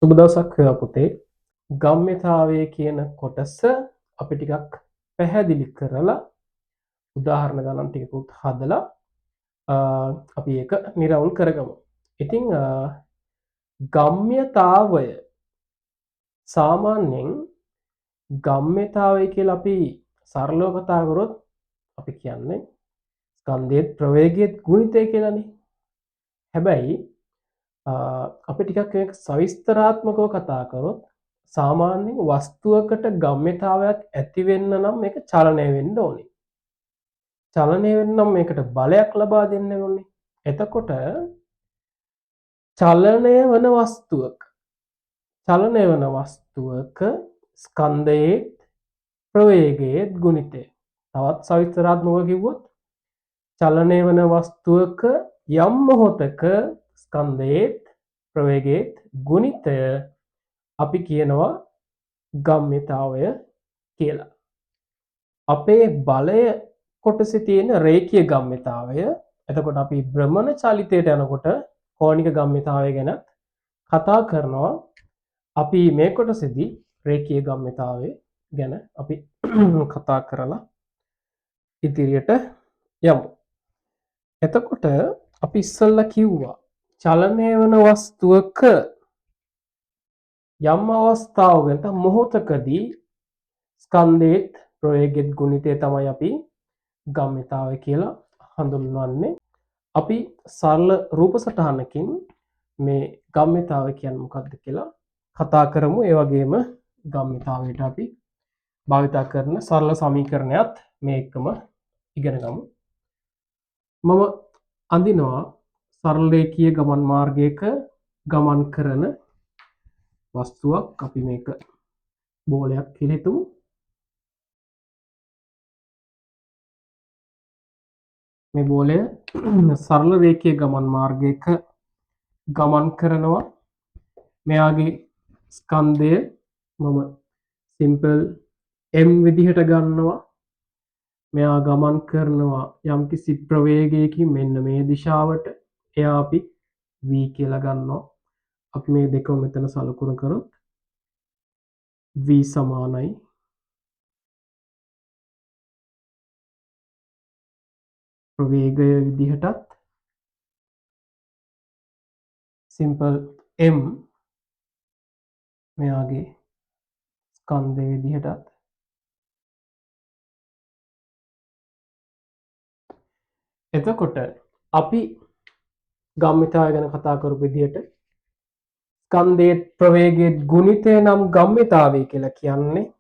සුබ දවසක් වේවා පුතේ. ගම්‍යතාවය කියන කොටස අපි ටිකක් පැහැදිලි කරලා උදාහරණ ගණන් ටිකකුත් හදලා අපි ඒක නිරවුල් කරගමු. ඉතින් ගම්‍යතාවය සාමාන්‍යයෙන් ගම්‍යතාවය කියලා අපි සරලව කතා කරොත් අපි කියන්නේ ස්කන්ධයේ ප්‍රවේගයේ ගුණිතය කියලානේ. හැබැයි අපි ටිකක් ඒක සවිස්තරාත්මකව කතා කරොත් සාමාන්‍යයෙන් වස්තුවකට ගම්‍යතාවයක් ඇති වෙන්න නම් මේක චලනය වෙන්න ඕනේ. චලනය වෙන්න නම් මේකට බලයක් ලබා දෙන්න ඕනේ. එතකොට චලනය වන වස්තුවක ස්කන්ධයේ ප්‍රවේගයේ ගුණිතය. තවත් සවිස්තරාත්මකව කිව්වොත් චලනය වන වස්තුවක යම් මොහොතක ස්කන්ධයේ ප්‍රවේගයේ ගුණිතය අපි කියනවා ගම්‍යතාවය කියලා. අපේ බලය කොටසේ තියෙන රේඛීය ගම්‍යතාවය. එතකොට අපි භ්‍රමණ චලිතයට යනකොට කෝණික ගම්‍යතාවය ගැන කතා කරනවා. අපි මේ කොටසේදී රේඛීය ගම්‍යතාවය ගැන අපි කතා කරලා ඉදිරියට යමු. එතකොට අපි ඉස්සෙල්ලා කිව්වා චලනය වන වස්තුවක යම් අවස්ථාවකට මොහොතකදී ස්කන්ධයේ ප්‍රවේගයේ ගුණිතය තමයි අපි ගම්‍යතාවය කියලා හඳුන්වන්නේ. අපි සරල රූප සටහනකින් මේ ගම්‍යතාවය කියන්නේ මොකක්ද කියලා කතා කරමු. ඒ වගේම ගම්‍යතාවයට අපි භාවිත කරන සරල සමීකරණයත් මේ එකම ඉගෙන ගමු. මම අඳිනවා සරල රේඛීය ගමන් මාර්ගයක ගමන් කරන වස්තුවක්. අපි මේක බෝලයක් කියලා හිතමු. මේ බෝලය සරල රේඛීය ගමන් මාර්ගයක ගමන් කරනවා. මෙයාගේ ස්කන්ධය මම සිම්පල් m විදිහට ගන්නවා. මෙයා ගමන් කරනවා යම්කිසි ප්‍රවේගයකින් මෙන්න මේ දිශාවට. එයා අපි v කියලා ගන්නවා. අපි මේ දෙකම මෙතන සලකුණු කරොත් v සමානයි ප්‍රවේගය විදිහටත් සිම්පල් m මෙයාගේ ස්කන්ධය විදිහටත්. එතකොට අපි ගම්‍යතාවය ගැන කතා කරපු විදිහට ස්කන්ධයේ ප්‍රවේගයේ ගුණිතය නම් ගම්‍යතාවය කියලා කියන්නේ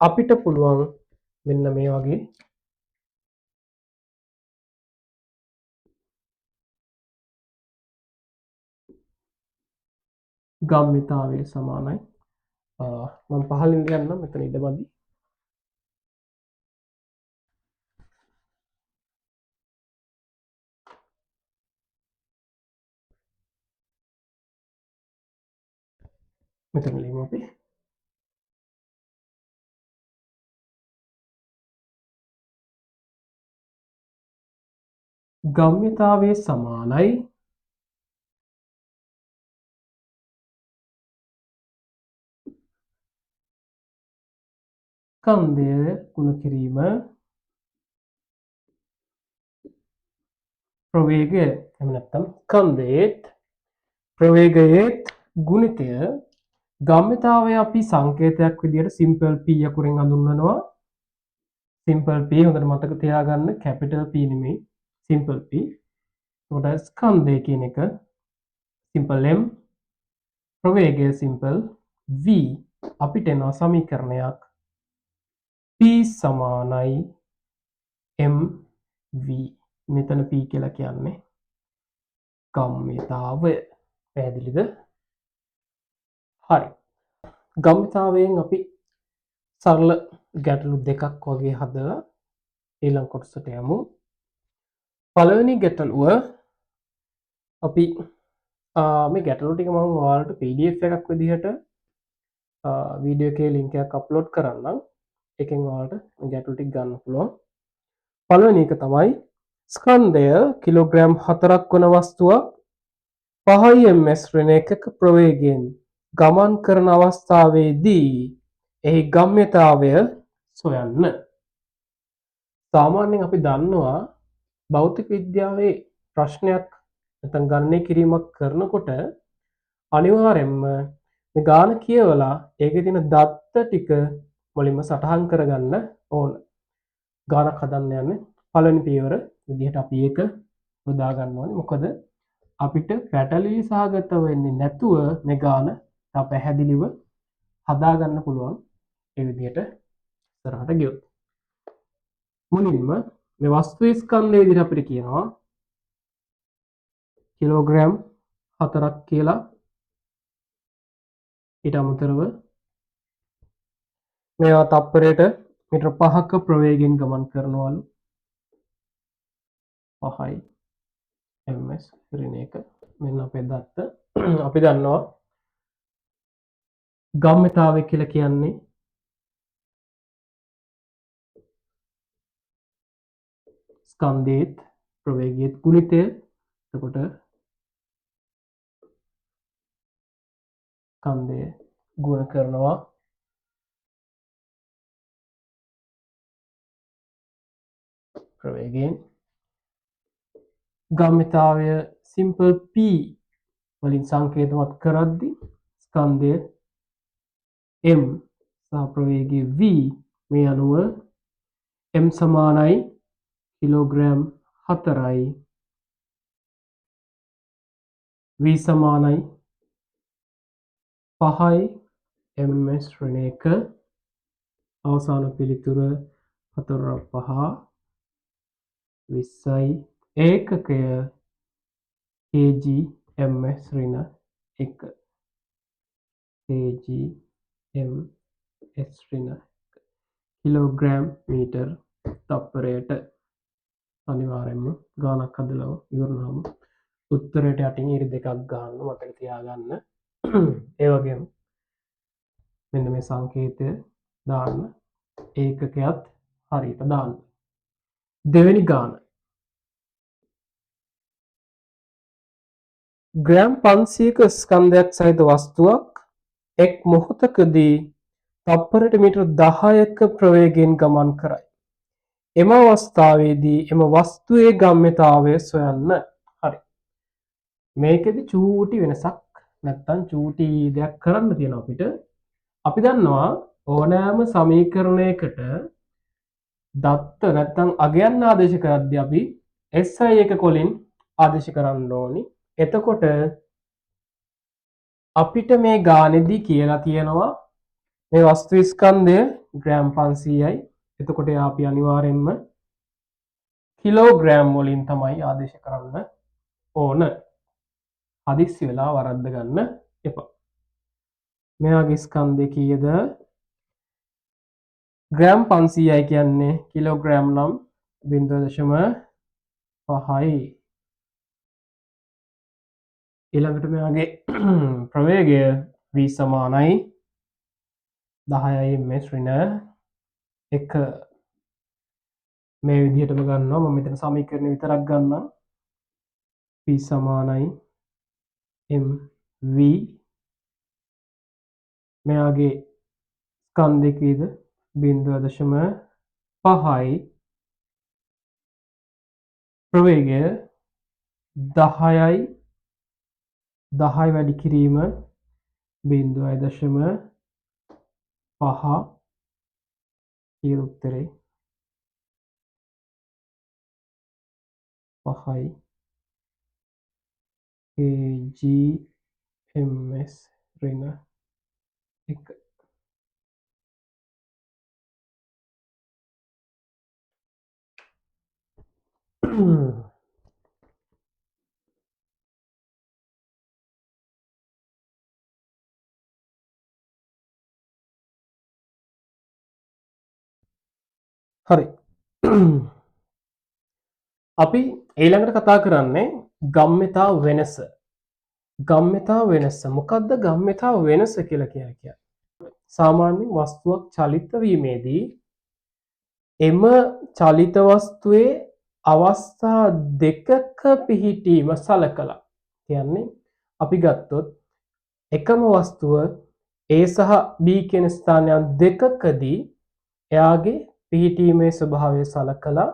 අපිට පුළුවන් මෙන්න මේ වගේ ගම්‍යතාවය සමානයි. මම පහලින් ලියන්නම් මෙතන ඉඩමදි. මෙතන ලියමු අපි. ගම්‍යතාවය සමානයි ස්කන්ධය ගුණ කිරීම ප්‍රවේගය. එහෙම නැත්නම් ස්කන්ධයේ ප්‍රවේගයේ ගුණිතය. ගම්‍යතාවය අපි සංකේතයක් විදිහට සිම්පල් p අකුරෙන් හඳුන්වනවා. සිම්පල් p හොඳට මතක තියාගන්න. කැපිටල් p නෙමෙයි සිම්පල් p. උඩ ස්කන්ධය කියන එක සිම්පල් m, ප්‍රවේගය සිම්පල් v. අපිට එනවා සමීකරණයක් p සමානයි mv. මෙතන p කියලා කියන්නේ ගම්‍යතාවය. පැහැදිලිද? හරි. ගම්‍යතාවයෙන් අපි සරල ගැටලු දෙකක් වගේ හදලා ඊළඟ කොටසට යමු. පළවෙනි ගැටලුව අපි මේ ගැටලු ටික මම ඔයාලට PDF එකක් විදිහට වීඩියෝ එකේ link එකක් අප්ලෝඩ් කරන්නම්. එකෙන් ඔයාලට ගැටලු ටික ගන්න පුළුවන්. පළවෙනි එක තමයි ස්කන්ධය කිලෝග්‍රෑම් 4ක් වන වස්තුවක් 5 ms ඍණ එකක ප්‍රවේගයෙන් ගමන් කරන අවස්ථාවේදී එහි ගම්‍යතාවය සොයන්න. සාමාන්‍යයෙන් අපි දන්නවා භෞතික විද්‍යාවේ ප්‍රශ්නයක් නැත්නම් ගණනය කිරීමක් කරනකොට අනිවාර්යයෙන්ම මේ ගාන කියවලා ඒකේ තියෙන දත්ත ටික මුලින්ම සටහන් කරගන්න ඕන. ගානක් හදන්න යන්නේ පළවෙනි පියවර විදිහට අපි ඒක යොදා ගන්න ඕනේ. මොකද අපිට පැටලිලි සහගත වෙන්නේ නැතුව මේ ගාන තව පැහැදිලිව හදා ගන්න පුළුවන් ඒ විදිහට ඉස්සරහට ගියොත්. මුලින්ම මේ වස්තු ස්කන්ධය විදිහට අපිට කියනවා කිලෝග්‍රෑම් 4ක් කියලා. ඊට අමතරව මේවා තප්පරයට මීටර 5ක ප්‍රවේගයෙන් ගමන් කරනවලු. 5යි ms ඍණ 1 මෙන්න අපේ දත්ත. අපි දන්නවා ගම්‍යතාවය කියලා කියන්නේ ස්කන්ධයේත් ප්‍රවේගයේත් ගුණිතය. එතකොට ස්කන්ධය ගුණ කරනවා ප්‍රවේගයෙන්. ගම්‍යතාවය සිම්පල් p වලින් සංකේතවත් කරද්දී ස්කන්ධය m සහ ප්‍රවේගය v මේ අනුව m සමානයි කිලෝග්‍රෑම් 4යි v සමානයි 5යි ms ඍණ 1 අවසාන පිළිතුර 4 5 20යි ඒකකය kg ms ඍණ 1 kg ms ඍණ කිලෝග්‍රෑම් මීටර් තප්පරයට. අනිවාර්යයෙන්ම ගානක් හදලා ඉවරනම උත්තරයට යටින් ඉරි දෙකක් ගන්න මතක තියාගන්න. ඒ වගේම මෙන්න මේ සංකේතය දාන්න ඒකකයත් හරියට දාන්න. දෙවෙනි ගාන ග්‍රෑම් 500ක ස්කන්ධයක් සහිත වස්තුවක් එක් මොහොතකදී තප්පරයට මීටර 10ක ප්‍රවේගයෙන් ගමන් කරයි. එම අවස්ථාවේදී එම වස්තුවේ ගම්‍යතාවය සොයන්න. හරි. මේකෙදි චූටි වෙනසක් නැත්තම් චූටි දෙයක් කරන්න තියෙනවා අපිට. අපි දන්නවා ඕනෑම සමීකරණයකට දත්ත නැත්තම් අගයන් ආදේශ කරද්දී අපි SI1 කොලින් ආදේශ කරන්න ඕනි. එතකොට අපිට මේ ගානෙදී කියලා තියෙනවා මේ වස්තු ස්කන්ධය ග්‍රෑම් 500යි. එතකොට අපි අනිවාර්යෙන්ම කිලෝග්‍රෑම් වලින් තමයි ආදේශ කරන්න ඕන. හදිස්සි වෙලා වරද්ද ගන්න එපා. මෙයාගේ ස්කන්ධය කීයද? ග්‍රෑම් 500යි කියන්නේ කිලෝග්‍රෑම් නම් 0.5යි. ඊළඟට මෙයාගේ ප්‍රවේගය v සමානයි 10යි ms ඍණ 1. මේ විදිහටම ගන්නවා. මම මෙතන සමීකරණ විතරක් ගන්නම්. p සමානයි mv. මෙයාගේ ස්කන්ධය කීයද? 0.5යි. ප්‍රවේගය 10යි 10 වැඩි කිරීම 0.5 කියන උත්තරේ 5යි kg ms ඍණ 1. හරි. අපි ඊළඟට කතා කරන්නේ ගම්‍යතා වෙනස. ගම්‍යතා වෙනස. මොකද්ද ගම්‍යතා වෙනස කියලා කියන්නේ? සාමාන්‍යයෙන් වස්තුවක් චලිත වීමේදී එම චලිත වස්තුවේ අවස්ථා දෙකක පිහිටීම සලකලා. කියන්නේ අපි ගත්තොත් එකම වස්තුව A සහ B කියන ස්ථානයන් දෙකකදී එයාගේ පිහිටීමේ ස්වභාවය සලකලා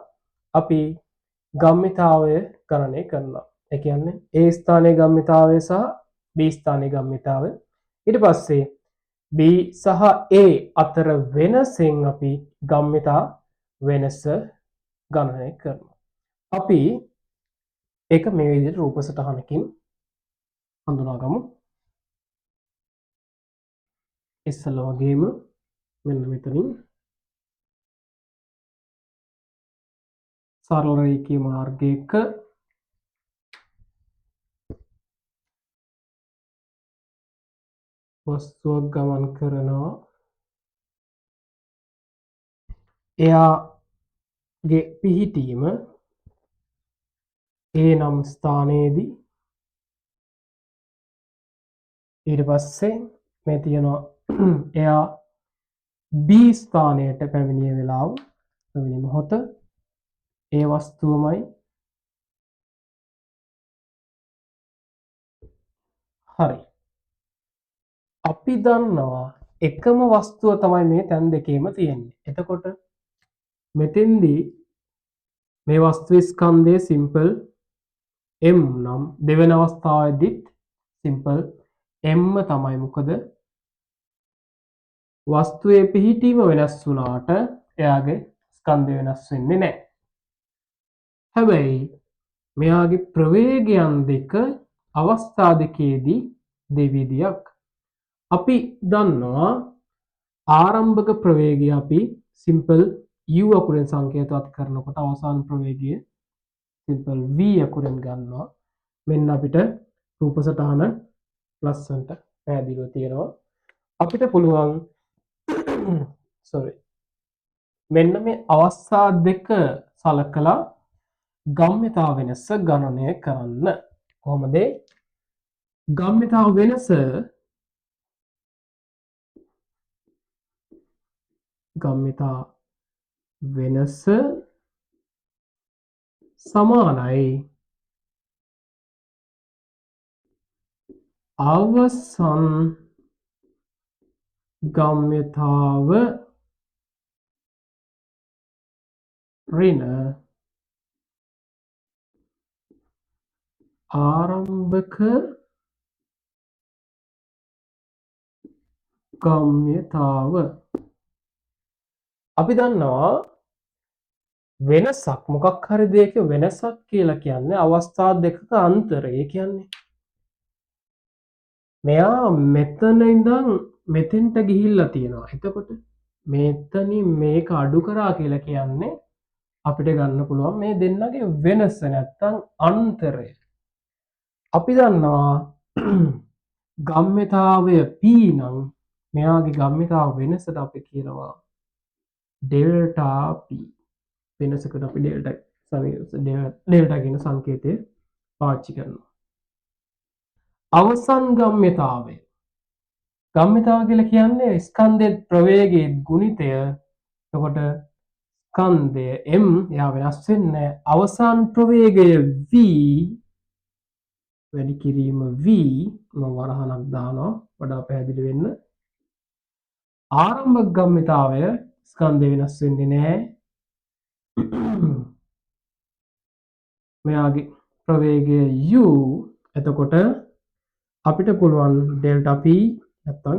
අපි ගම්මිතාවය ගණනය කරනවා. ඒ කියන්නේ A ස්ථානයේ ගම්මිතාවය සහ B ස්ථානයේ ගම්මිතාවය. ඊට පස්සේ B සහ A අතර වෙනසෙන් අපි ගම්මිතා වෙනස ගණනය කරනවා. අපි ඒක මේ විදිහට රූප සටහනකින් හඳුනාගමු. ඉස්සෙල්ලා වගේම මෙන්න මෙතනින් සරල රේඛීය මාර්ගයක වස්තුවක් ගමන් කරනවා. එයාගේ පිහිටීම A නම් ස්ථානයේදී ඊට පස්සේ මේ තියෙනවා එයා B ස්ථානයට පැමිණිය වෙලාව පැමිණි මොහොත ඒ වස්තුවමයි හරි. අපි දන්නවා එකම වස්තුව තමයි මේ තැන් දෙකේම තියෙන්නේ. එතකොට මෙතෙන්දී මේ වස්තුවේ ස්කන්ධය සිම්පල් M නම් දෙවන අවස්ථාවේදීත් සිම්පල් M තමයි. මොකද වස්තුවේ පිහිටීම වෙනස් වුණාට එයාගේ ස්කන්ධය වෙනස් වෙන්නේ නැහැ. හැබැයි මෙයාගේ ප්‍රවේගයන් දෙක අවස්ථා දෙකේදී දෙවිදියක්. අපි දන්නවා ආරම්භක ප්‍රවේගය අපි සිම්පල් u අකුරෙන් සංකේතවත් කරනකොට අවසාන ප්‍රවේගය සිම්පල් v අකුරෙන් ගන්නවා. මෙන්න අපිට රූප සටහන ලස්සනට පැහැදිලිව තියෙනවා. අපිට පුළුවන් මෙන්න මේ අවස්ථා දෙක සලකලා ගම්මිතා වෙනස ගණනය කරන්න. කොහොමද? ගම්මිතා වෙනස සමානයි අවසන් ගම්මිතාව ඍණ ආරම්භක ගම්මිතාව. අපි දන්නවා වෙනසක් මොකක් හරි දෙයක වෙනසක් කියලා කියන්නේ අවස්ථා දෙකක අන්තරය කියන්නේ. මෙයා මෙතන ඉඳන් මෙතෙන්ට ගිහිල්ලා තියෙනවා. එතකොට මෙතනින් මේක අඩු කරා කියලා කියන්නේ අපිට ගන්න පුළුවන් මේ දෙන්නගේ වෙනස නැත්තම් අන්තරය. අපි දන්නවා ගම්මිතාවය P නම් මෙයාගේ ගම්මිතාව වෙනසට අපි කියනවා ඩෙල්ටා P. වෙනසකට අපි ඩෙල්ටා කියන සංකේතය පාවිච්චි කරනවා. අවසන් ගම්මිතාවය කියලා කියන්නේ ස්කන්ධයේ ප්‍රවේගයේ ගුණිතය. එතකොට ස්කන්ධය m එයා වෙනස් වෙන්නේ. අවසාන ප්‍රවේගය v වැඩි කිරීම v මම වරහණක් දානවා වඩා පැහැදිලි වෙන්න. ආරම්භක ගම්මිතාවය ස්කන්ධය වෙනස් වෙන්නේ නැහැ. මෙයාගේ ප්‍රවේගය u. එතකොට අපිට පුළුවන් ඩෙල්ටා p නැත්තම්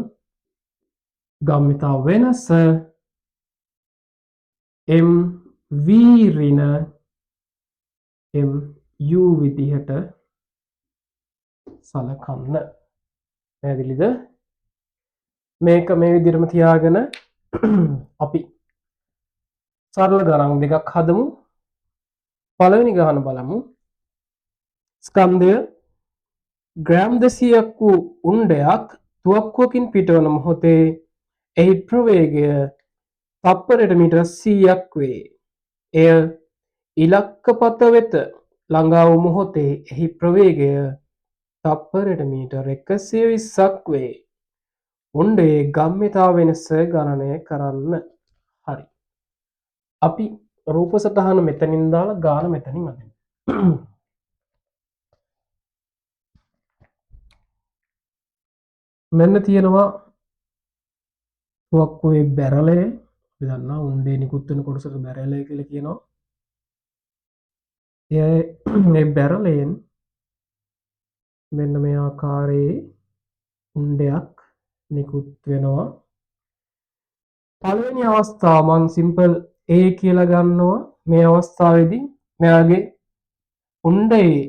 ගම්මිතා වෙනස m v ඍණ m u විදිහට සලකන්න. පැහැදිලිද? මේක මේ විදිහටම තියාගෙන අපි සරල ගණන් දෙකක් හදමු. පළවෙනි ගණන බලමු. ස්කන්ධය ග්‍රෑම් 200ක් වූ උණ්ඩයක් තුවක්කුවකින් පිටවන මොහොතේ එහි ප්‍රවේගය තප්පරයට මීටර 100ක් වේ. එය ඉලක්කපත වෙත ළඟා වූ මොහොතේ එහි ප්‍රවේගය තප්පරයට මීටර 120ක් වේ. උණ්ඩයේ ගම්මිතා වෙනස ගණනය කරන්න. හරි. අපි රූප සටහන මෙතනින් දාලා ගාන මෙතනින් අදිමු. මෙන්න තියෙනවා තුවක්කුවේ බැරලය. අපි දන්නවා උණ්ඩේ නිකුත් වෙන කොටසට බැරලය කියලා කියනවා. මේ බැරලයෙන් මෙන්න මේ ආකාරයේ උණ්ඩයක් නිකුත් වෙනවා. පළවෙනි අවස්ථාව මං සිම්පල් A කියලා ගන්නවා. මේ අවස්ථාවේදී මෙයාගේ උණ්ඩයේ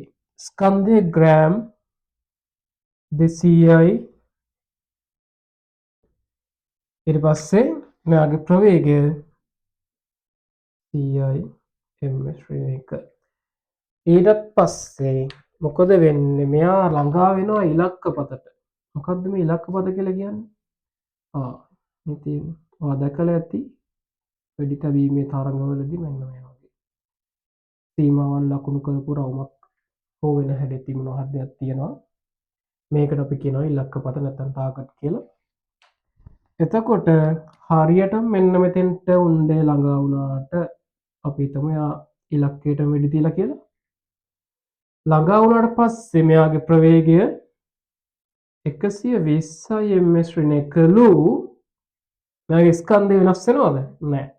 ස්කන්ධය ග්‍රෑම් 200යි. ඊට පස්සේ මෙයාගේ ප්‍රවේගය 100යි ms ඍණ 1. ඊට පස්සේ මොකද වෙන්නේ? මෙයා ළඟා වෙනවා ඉලක්ක පතට. මොකද්ද මේ ඉලක්ක පත කියලා කියන්නේ? ඉතින් ඔයා දැකලා ඇති වෙඩි තැබීමේ තරඟවලදී මෙන්න මේ වගේ සීමාවන් ලකුණු කරපු රවුමක් හෝ වෙන හැඩෙති මොනවා හරි දෙයක් තියෙනවා. මේකට අපි කියනවා ඉලක්ක පත නැත්නම් ටාගට් කියලා. එතකොට හරියට මෙන්න මෙතෙන්ට උණ්ඩේ ළඟා වුණාට අපි හිතමු එයා ඉලක්කයට වෙඩි තියලා කියලා. ළඟා වුණාට පස්සේ මෙයාගේ ප්‍රවේගය 120යි ms ඍණ 1ලු මෙයාගේ ස්කන්ධය වෙනස් වෙනවද? නැහැ.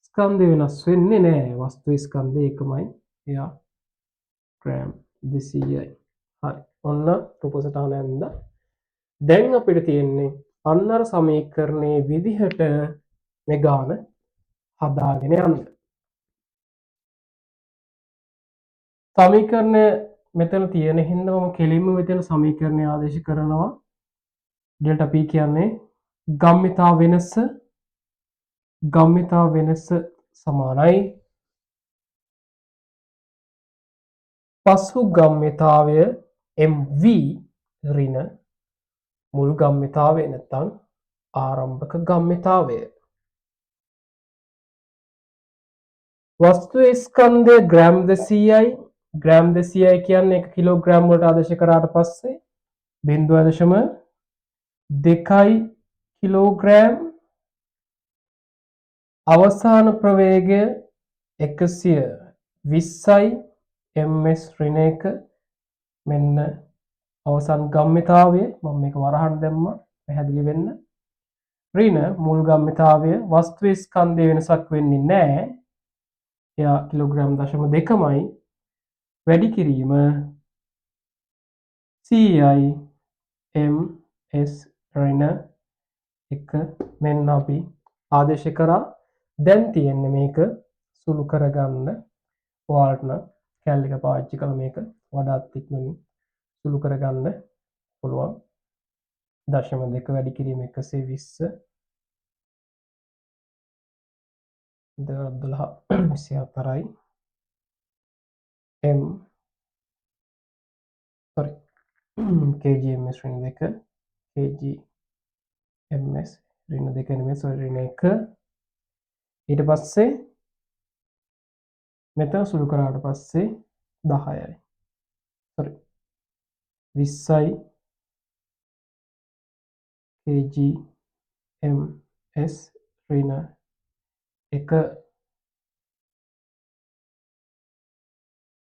ස්කන්ධය වෙනස් වෙන්නේ නැහැ. වස්තු ස්කන්ධය එකමයි. එයා ග්‍රෑම් 200යි. හරි. ඔන්න රූප සටහන ඇඳලා දැන් අපිට තියෙන්නේ අන්න අර සමීකරණයේ විදිහට මේ ගාන හදාගෙන යන්න. සමීකරණය මෙතන තියෙන හින්දා මම කෙලින්ම මෙතන සමීකරණය ආදේශ කරනවා. ඩෙල්ටා p කියන්නේ ගම්මිතා වෙනස සමානයි පසු ගම්මිතාවය mv ඍණ මුල් ගම්මිතාවය නැත්නම් ආරම්භක ගම්මිතාවය. වස්තුවේ ස්කන්ධය ග්‍රෑම් 200යි. ග්‍රෑම් 200යි කියන්නේ 1 කිලෝග්‍රෑම් වලට ආදේශ කරාට පස්සේ 0.2 කිලෝග්‍රෑම්. අවසාන ප්‍රවේගය 120යි ms ඍණ 1. මෙන්න අවසන් ගම්මිතාවය. මම මේක වරහන් දැම්මා පැහැදිලි වෙන්න. ඍණ මුල් ගම්මිතාවය වස්තුවේ ස්කන්ධය වෙනසක් වෙන්නේ නැහැ. එයා කිලෝග්‍රෑම් 0.2මයි. වැඩි කිරීම 100යි ms ඍණ 1. මෙන්න අපි ආදේශ කරා. දැන් තියෙන්නේ මේක සුළු කරගන්න. ඔයාලට නම් කැල් එක පාවිච්චි කරලා මේක වඩාත් ඉක්මනින් සුළු කරගන්න පුළුවන්. 0.2 වැඩි කිරීම 120 12 24යි m kgms ඍණ 2 kgms ඍණ 2 නෙමෙයි ඍණ 1. ඊට පස්සේ මෙතන සුළු කරාට පස්සේ 10යි 20යි kgms ඍණ 1.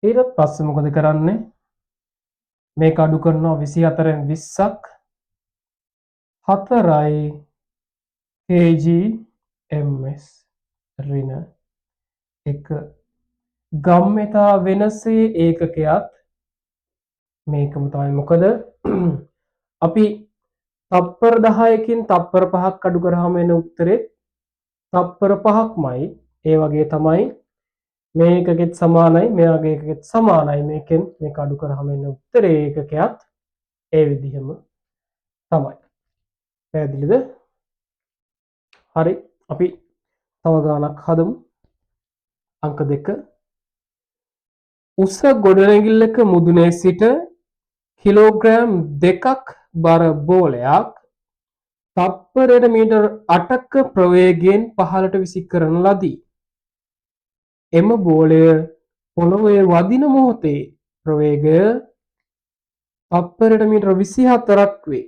ඊට පස්සේ මොකද කරන්නේ? මේක අඩු කරනවා 24න් 20ක් 4යි kgms ඍණ 1. ගම්මිතා වෙනසේ ඒකකයක් මේකම තමයි. මොකද අපි තප්පර 10කින් තප්පර 5ක් අඩු කරාම එන උත්තරේ තප්පර 5ක්මයි. ඒ වගේ තමයි මේකකෙත් සමානයි මෙයාගේ එකකෙත් සමානයි. මේකෙන් මේක අඩු කරාම එන උත්තරේ ඒකකයක් ඒ විදිහම තමයි. පැහැදිලිද? හරි. අපි තව ගානක් හදමු. අංක 2. උස ගොඩනැගිල්ලක මුදුනේ සිට කිලෝග්‍රෑම් 2ක් බර බෝලයක් තප්පරයට මීටර් 8ක ප්‍රවේගයෙන් පහළට විසි කරන ලදී. එම බෝලය පොළොවේ වදින මොහොතේ ප්‍රවේගය තප්පරයට මීටර් 24ක් වේ.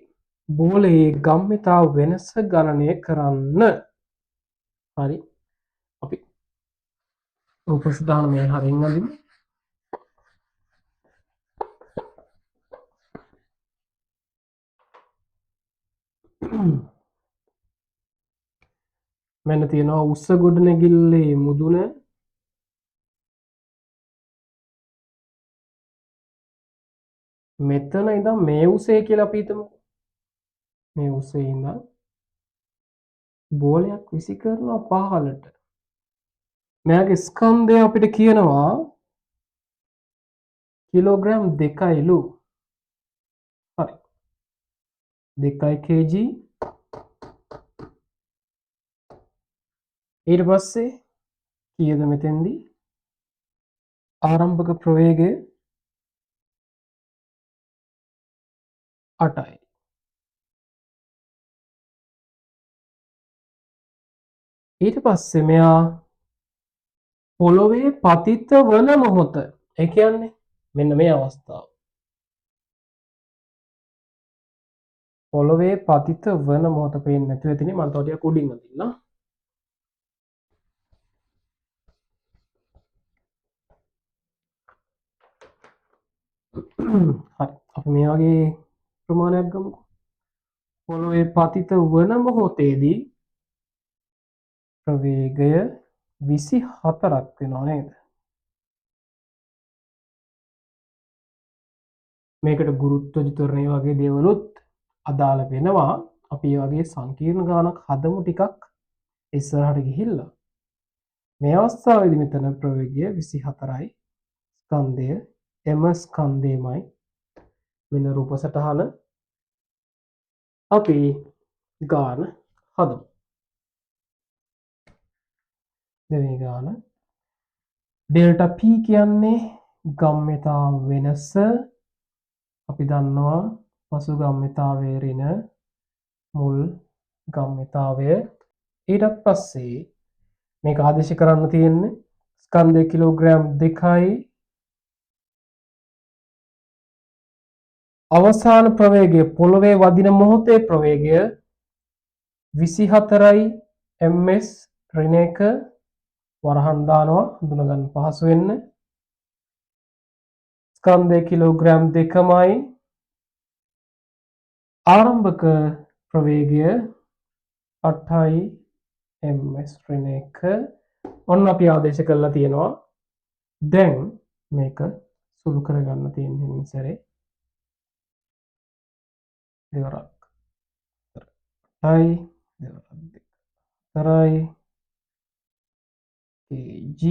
බෝලයේ ගම්මිතා වෙනස ගණනය කරන්න. හරි. අපි රූප සටහන මේ හරින් අඳිමු. මෙන්න තියෙනවා උස්ස ගොඩනැගිල්ලේ මුදුන මෙතන ඉඳන් මේ උසේ කියලා අපි හිතමු. මේ උසේ ඉඳන් බෝලයක් විසි කරනවා පහළට. මෙයාගේ ස්කන්ධය අපිට කියනවා කිලෝග්‍රෑම් 2යිලු. හරි. 2 kg. ඊට පස්සේ කීයද මෙතෙන්දී? ආරම්භක ප්‍රවේගය 8යි. ඊට පස්සේ මෙයා පොළොවේ පතිත වන මොහොත. ඒ කියන්නේ මෙන්න මේ අවස්ථාව. පොළොවේ පතිත වන මොහොත පේන්නේ නැතුව ඇතිනේ මම තව ටිකක් උඩින් අදින්නම්. හරි. අපි මේ වගේ ප්‍රමාණයක් ගමුකෝ. පොළොවේ පතිත වන මොහොතේදී ප්‍රවේගය 24ක් වෙනවා නේද? මේකට ගුරුත්වජ ත්වරණය වගේ දේවලුත් අදාළ වෙනවා. අපි මේ වගේ සංකීර්ණ ගානක් හදමු ටිකක් ඉස්සරහට ගිහිල්ලා. මේ අවස්ථාවේදී මෙතන ප්‍රවේගය 24යි. ස්කන්ධය m ස්කන්ධයමයි. මෙන්න රූප සටහන අපි ගාන හදමු. දෙවෙනි ගාන ඩෙල්ටා p කියන්නේ ගම්‍යතා වෙනස. අපි දන්නවා පසු ගම්‍යතාවයේ ඍණ මුල් ගම්‍යතාවය. ඊට පස්සේ මේක ආදේශ කරන්න තියෙන්නේ ස්කන්ධය කිලෝග්‍රෑම් 2යි. අවසාන ප්‍රවේගය පොළොවේ වදින මොහොතේ ප්‍රවේගය 24යි ms ඍණ 1 වරහන් දානවා හඳුනගන්න පහසු වෙන්න. ස්කන්ධය කිලෝග්‍රෑම් 2මයි. ආරම්භක ප්‍රවේගය 8යි ms ඍණ 1. ඔන්න අපි ආදේශ කරලා තියෙනවා. දැන් මේක සුළු කරගන්න තියෙන නිසරේ දෙවරක් 8යි දෙවරක් 4යි kg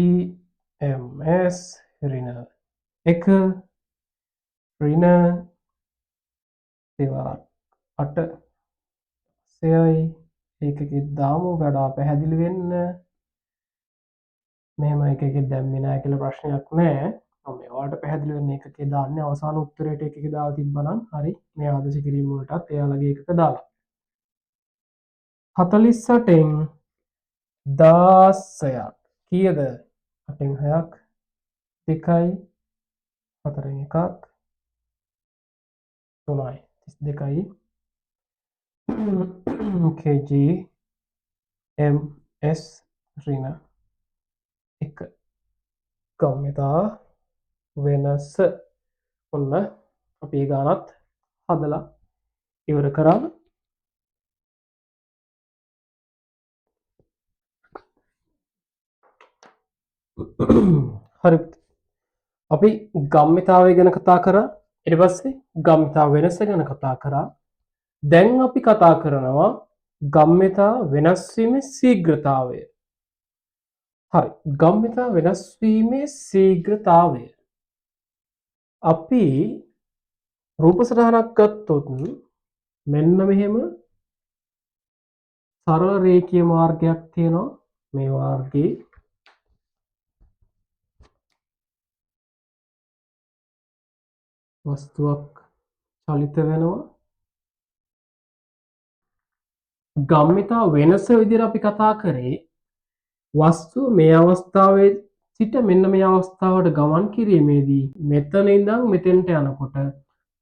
ms ඍණ 1 ඍණ දෙවරක් 8 6යි ඒකකෙ දාමු වඩා පැහැදිලි වෙන්න. මෙහෙම එකකෙ දැම්මේ නැහැ කියලා ප්‍රශ්නයක් නැහැ. මම මේවට පැහැදිලි වෙන්න එකකේ දාන්නේ අවසාන උත්තරයට එකකේ දාලා තිබ්බනම් හරි. මේ ආදේශ කිරීම වලටත් එයාලගේ එකක දාලා 48න් 16ක් කීයද? 8න් 6ක් 2යි 4න් 1ක් 3යි 32යි kg ms ඍණ 1 ගම්‍යතා වෙනස. ඔන්න අපි ඒ ගානත් හදලා ඉවර කරා. හරි. අපි ගම්‍යතාවය ගැන කතා කරා. ඊට පස්සේ ගම්‍යතා වෙනස ගැන කතා කරා. දැන් අපි කතා කරනවා ගම්‍යතා වෙනස් වීමේ ශීඝ්‍රතාවය. හරි. ගම්‍යතා වෙනස් වීමේ ශීඝ්‍රතාවය. අපි රූප සටහනක් ගත්තොත් මෙන්න මෙහෙම සරල රේඛීය මාර්ගයක් තියෙනවා. මේ මාර්ගයේ වස්තුවක් චලිත වෙනවා. ගම්‍යතා වෙනස විදිහට අපි කතා කරේ වස්තුව මේ අවස්ථාවේ සිට මෙන්න මේ අවස්ථාවට ගමන් කිරීමේදී මෙතන ඉඳන් මෙතෙන්ට යනකොට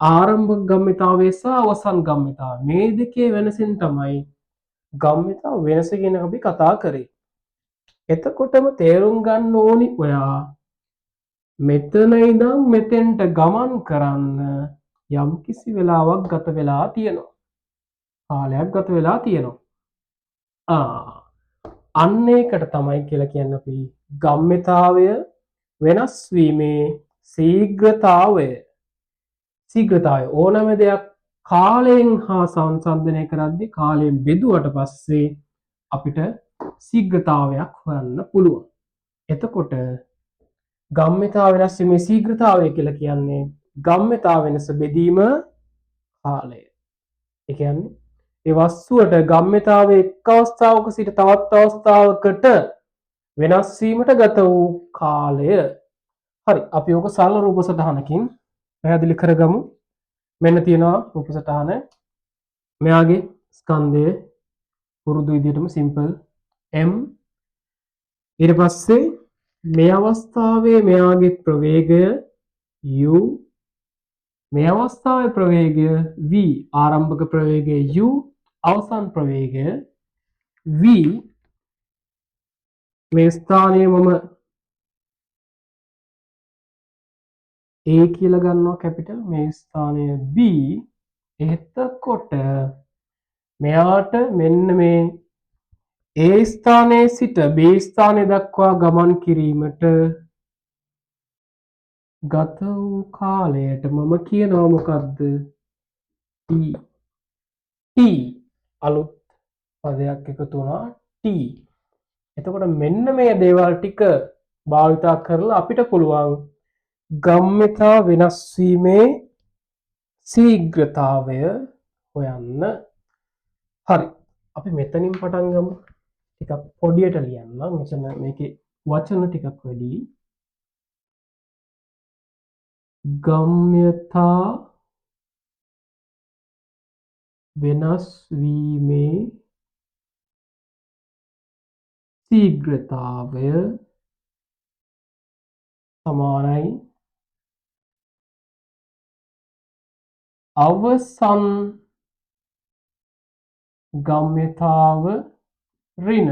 ආරම්භක ගම්‍යතාවය සහ අවසන් ගම්‍යතාවය මේ දෙකේ වෙනසින් තමයි ගම්‍යතා වෙනස ගැන අපි කතා කරේ. එතකොටම තේරුම් ගන්න ඕනි ඔයා මෙතන ඉඳන් මෙතෙන්ට ගමන් කරන්න යම්කිසි වෙලාවක් ගත වෙලා තියෙනවා. කාලයක් ගත වෙලා තියෙනවා. අන්න ඒකට තමයි කියලා කියන්නේ අපි ගම්මිතාවය වෙනස් වීමේ ශීඝ්‍රතාවය. ශීඝ්‍රතාවය ඕනෑම දෙයක් කාලයෙන් හා සංසන්දනය කරද්දී කාලයෙන් බෙදුවට පස්සේ අපිට ශීඝ්‍රතාවයක් හොයන්න පුළුවන්. එතකොට ගම්මිතාව වෙනස් වීමේ ශීඝ්‍රතාවය කියලා කියන්නේ ගම්මිතාව වෙනස බෙදීම කාලය. ඒ කියන්නේ ඒ වස්තුවට ගම්මිතාවේ එක් අවස්ථාවක සිට තවත් අවස්ථාවකට වෙනස් වීමට ගත වූ කාලය. හරි අපි ඕක සරල රූප සටහනකින් පැහැදිලි කරගමු. මෙන්න තියෙනවා රූප සටහන. මෙයාගේ ස්කන්ධය පුරුදු විදිහටම සිම්පල් m. ඊට පස්සේ මේ අවස්ථාවේ මෙයාගේ ප්‍රවේගය u, මේ අවස්ථාවේ ප්‍රවේගය v, ආරම්භක ප්‍රවේගය u, අවසන් ප්‍රවේගය v. මේ ස්ථානයේ මම A කියලා ගන්නවා කැපිටල්, මේ ස්ථානය B. එතකොට මෙයාට මෙන්න මේ A ස්ථානයේ සිට B ස්ථානය දක්වා ගමන් කිරීමට ගත වූ කාලයට මම කියනවා මොකද්ද? T. T අලුත් පදයක් එකතු වුණා T. එතකොට මෙන්න මේ දේවල් ටික භාවිතා කරලා අපිට පුළුවන් ගම්මිතා වෙනස් වීමේ ශීඝ්‍රතාවය හොයන්න. හරි අපි මෙතනින් පටන් ගමු. ටිකක් පොඩියට ලියන්න. මෙතන මේකේ වචන ටිකක් වැඩි. ගම්මිතා වෙනස් වීමේ ශීඝ්‍රතාවය සමානයි අවසන් ගම්මිතාව ඍණ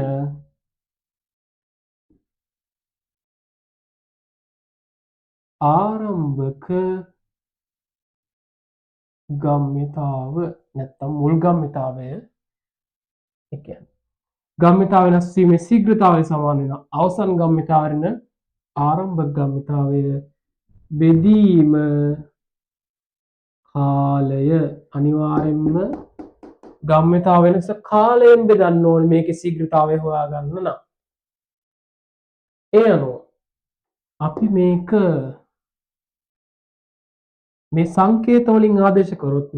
ආරම්භක ගම්මිතාව නැත්නම් මුල් ගම්මිතාවය. ඒ කියන්නේ ගම්මිතාව වෙනස් වීමේ ශීඝ්‍රතාවය සමාන වෙන අවසන් ගම්මිතාව ඍණ ආරම්භක ගම්මිතාවය බෙදීම කාලය. අනිවාර්යෙන්ම ගම්මිතාව වෙනස කාලයෙන් බෙදන්න ඕනේ මේකේ ශීඝ්‍රතාවය හොයාගන්න නම්. ඒ අනුව අපි මේක මේ සංකේත වලින් ආදේශ කරොත්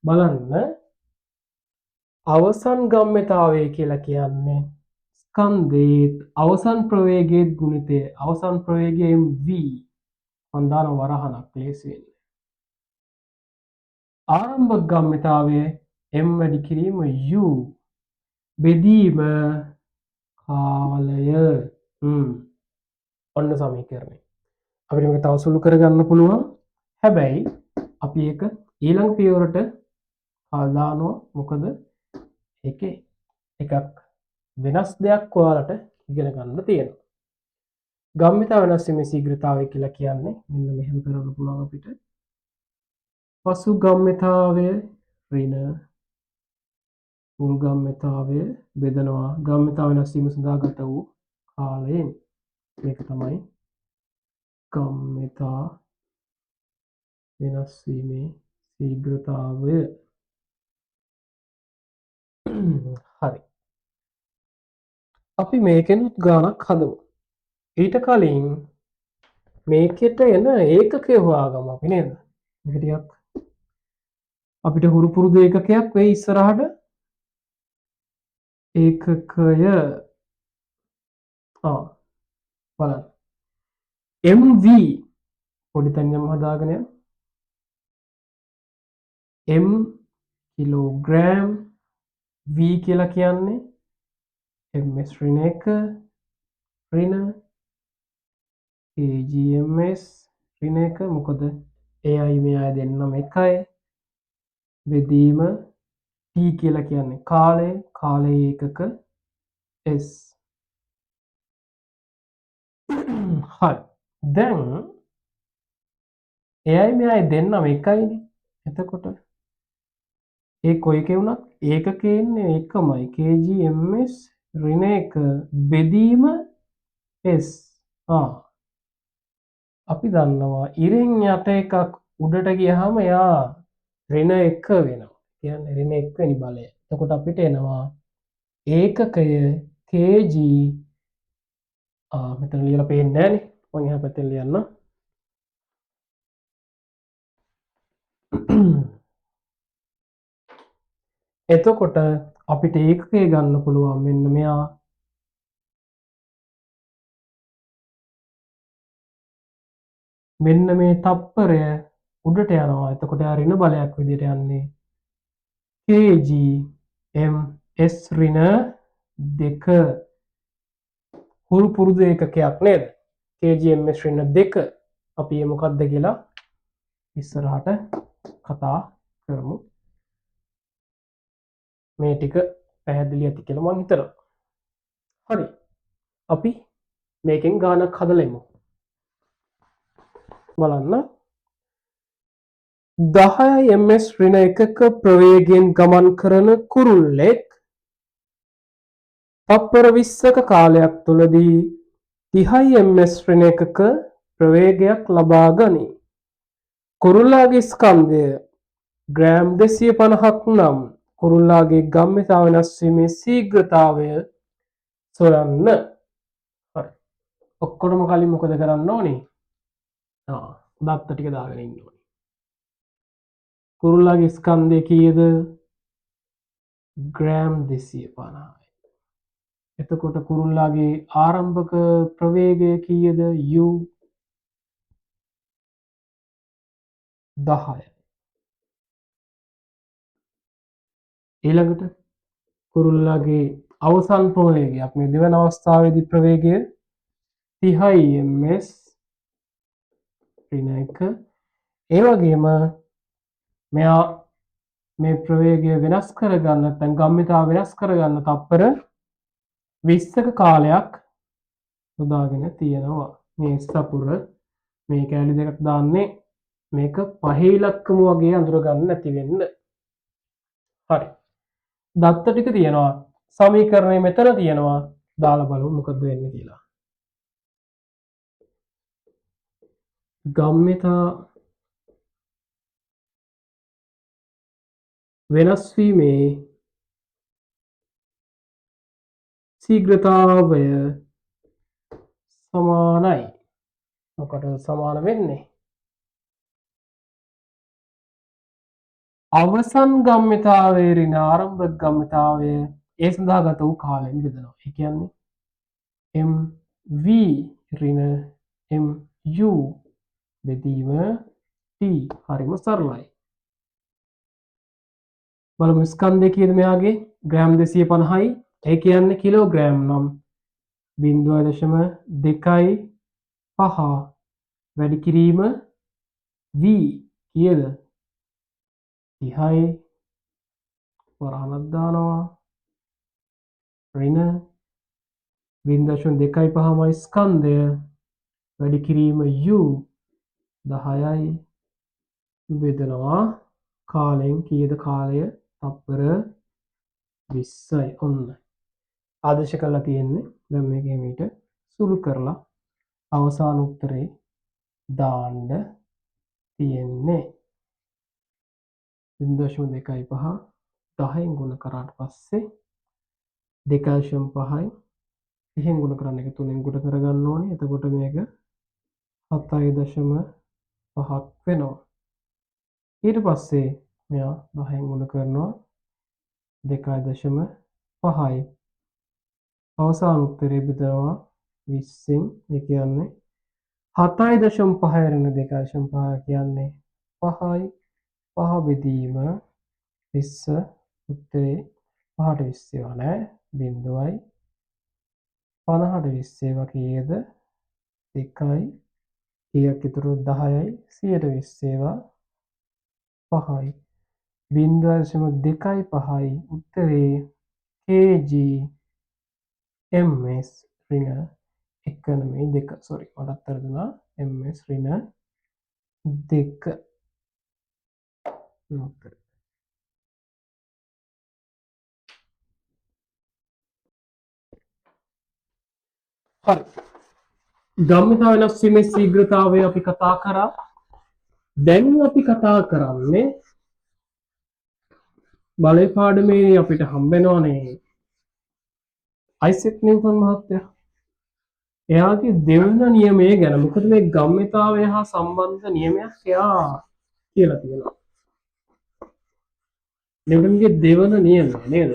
බලන්න අවසන් ගම්මිතාවය කියලා කියන්නේ ස්කන්ධයේ අවසන් ප්‍රවේගයේ ගුණිතය. අවසන් ප්‍රවේගයෙන් v වන්දාන වරහණක් ලේසියෙන්. ආරම්භක ගම්මිතාවය m වැඩි කිරීම u බෙදීම කාලය. ඔන්න සමීකරණය. අපිට මේක තව සුළු කරගන්න පුළුවන්. හැබැයි අපි ඒක ඊළඟ පියවරට දානවා. මොකද ඒකේ එකක් වෙනස් දෙයක් ඔයාලට ඉගෙන ගන්න තියෙනවා. ගම්මිතා වෙනස් වීමේ ශීඝ්‍රතාවය කියලා කියන්නේ මෙන්න මෙහෙම කරන්න පුළුවන් අපිට. පසු ගම්මිතාවය ඍණ මුල් ගම්මිතාවය බෙදනවා ගම්මිතා වෙනස් වීම සඳහා ගත වූ කාලයෙන්. මේක තමයි ගම්මිතා වෙනස් වීමේ ශීඝ්‍රතාවය. හරි අපි මේකෙනුත් ගානක් හදමු. ඊට කලින් මේකෙට එන ඒකකය හොයාගමු අපි නේද? මේක ටිකක් අපිට හුරු පුරුදු ඒකකයක් වෙයි ඉස්සරහට. ඒකකය බලන්න MV පොඩි තනියම හදාගෙන M කිලෝග්‍රෑම් V කියලා කියන්නේ ms ඍණ 1 ඍණ kgms ඍණ 1. මොකද එයයි මෙයයි දෙන්නම එකයි. බෙදීම t කියලා කියන්නේ කාලය. කාලයේ ඒකක s. හරි දැන් එයයි මෙයයි දෙන්නම එකයිනේ. එතකොට ඒ කොයි එකේ වුණත් ඒකකේ ඉන්නේ එකමයි. kgms ඍණ 1 බෙදීම s. අපි දන්නවා ඉරෙන් යට එකක් උඩට ගියහම එයා ඍණ 1 වෙනවා. කියන්නේ ඍණ 1 වෙනි බලය. එතකොට අපිට එනවා ඒකකය kg මෙතන ලියලා පේන්නේ නැහනේ. මම එහා පැත්තෙන් ලියන්න. එතකොට අපිට ඒකකය ගන්න පුළුවන් මෙන්න මෙයා. මෙන්න මේ තප්පරය උඩට යනවා. එතකොට ආ ඍණ බලයක් විදිහට යන්නේ kg ms ඍණ 2 හුරු පුරුදු ඒකකයක් නේද? kg ms ඍණ 2 අපි මේ මොකක්ද කියලා ඉස්සරහට කතා කරමු. මේ ටික පැහැදිලි ඇති කියලා මම හිතනවා. හරි. අපි මේකෙන් ගානක් හදලා එමු. බලන්න 10 ms ඍණ 1ක ප්‍රවේගයෙන් ගමන් කරන කුරුල්ලෙක් තප්පර 20ක කාලයක් තුලදී 30 ms ඍණ 1ක ප්‍රවේගයක් ලබා ගනී. කුරුල්ලාගේ ස්කන්ධය ග්‍රෑම් 250ක් නම් කුරුල්ලාගේ ගම්‍යතා වෙනස් වීමේ ශීඝ්‍රතාවය සොයන්න. හරි. ඔක්කොටම කලින් මොකද කරන්න ඕනේ? දත්ත ටික දාගෙන ඉන්න ඕනේ. කුරුල්ලාගේ ස්කන්ධය කීයද? ග්‍රෑම් 250යි. එතකොට කුරුල්ලාගේ ආරම්භක ප්‍රවේගය කීයද? u 10යි. ඊළඟට කුරුල්ලාගේ අවසන් ප්‍රවේගය අපි මේ දෙවන අවස්ථාවේදී ප්‍රවේගය 30 ms ඍණ 1. ඒ වගේම මෙයා මේ ප්‍රවේගය වෙනස් කරගන්න නැත්නම් ගම්‍යතාව වෙනස් කරගන්න තප්පර 20ක කාලයක් යොදාගෙන තියෙනවා. මේ සපුර මේ කැලි දෙකට දාන්නේ මේක පහේ ඉලක්කම වගේ අඳුර ගන්න නැති වෙන්න. හරි. දත්ත ටික තියෙනවා. සමීකරණය මෙතන තියෙනවා. දාලා බලමු මොකද වෙන්නේ කියලා. ගම්‍යතා වෙනස් වීමේ ශීඝ්‍රතාවය සමානයි. මොකටද සමාන වෙන්නේ? අවසන් ගම්‍යතාවයේ ඍණ ආරම්භක ගම්‍යතාවය ඒ සඳහා ගත වූ කාලයෙන් බෙදනවා. ඒ කියන්නේ mv ඍණ mu බෙදීම t. හරිම සරලයි. බලමු ස්කන්ධය කීයද මෙයාගේ? ග්‍රෑම් 250යි. ඒ කියන්නේ කිලෝග්‍රෑම් නම් 0.25 වැඩි කිරීම v කීයද? 30යි. වරහණක් දානවා. ඍණ 0.25මයි ස්කන්ධය වැඩි කිරීම u 10යි බෙදනවා කාලයෙන් කීයද කාලය? තප්පර 20යි. ඔන්න ආදේශ කරලා තියෙන්නේ. දැන් මේකේ මීට සුළු කරලා අවසාන උත්තරේ දාන්න තියෙන්නේ 0.25 10න් ගුණ කරාට පස්සේ 2.5යි 30න් ගුණ කරන්න එක 3න් ගුණ කරගන්න ඕනේ. එතකොට මේක 7.5ක් වෙනවා. ඊට පස්සේ මෙයා 10න් ගුණ කරනවා 2.5යි. අවසාන උත්තරේ බෙදනවා 20න්. ඒ කියන්නේ 7.5 ඍණ 2.5 කියන්නේ 5යි. 5 බෙදීම 20 උත්තරේ 5ට 20 ඒවා නෑ 0යි 50ට 20 ඒවා කීයද 2යි කීයක් ඉතුරු 10යි 100ට 20 ඒවා 5යි 0.25යි උත්තරේ kg ms ඍණ 1 නෙමෙයි 2 සෝරි මටත් වැරදුනා ms ඍණ 2 උත්තරේ හරි. ගම්මිතා වෙනස් වීමේ ශීඝ්‍රතාවය අපි කතා කරා. දැන් අපි කතා කරන්නේ බලය පාඩමේ අපිට හම්බෙනවනේ අයිසෙක් නිව්ටන් මහත්තයා. එයාගේ දෙවන නියමය ගැන. මොකද මේ ගම්මිතාවය හා සම්බන්ධ නියමයක් එයා කියලා තියෙනවා. නිව්ටන්ගේ දෙවන නියමය නේද?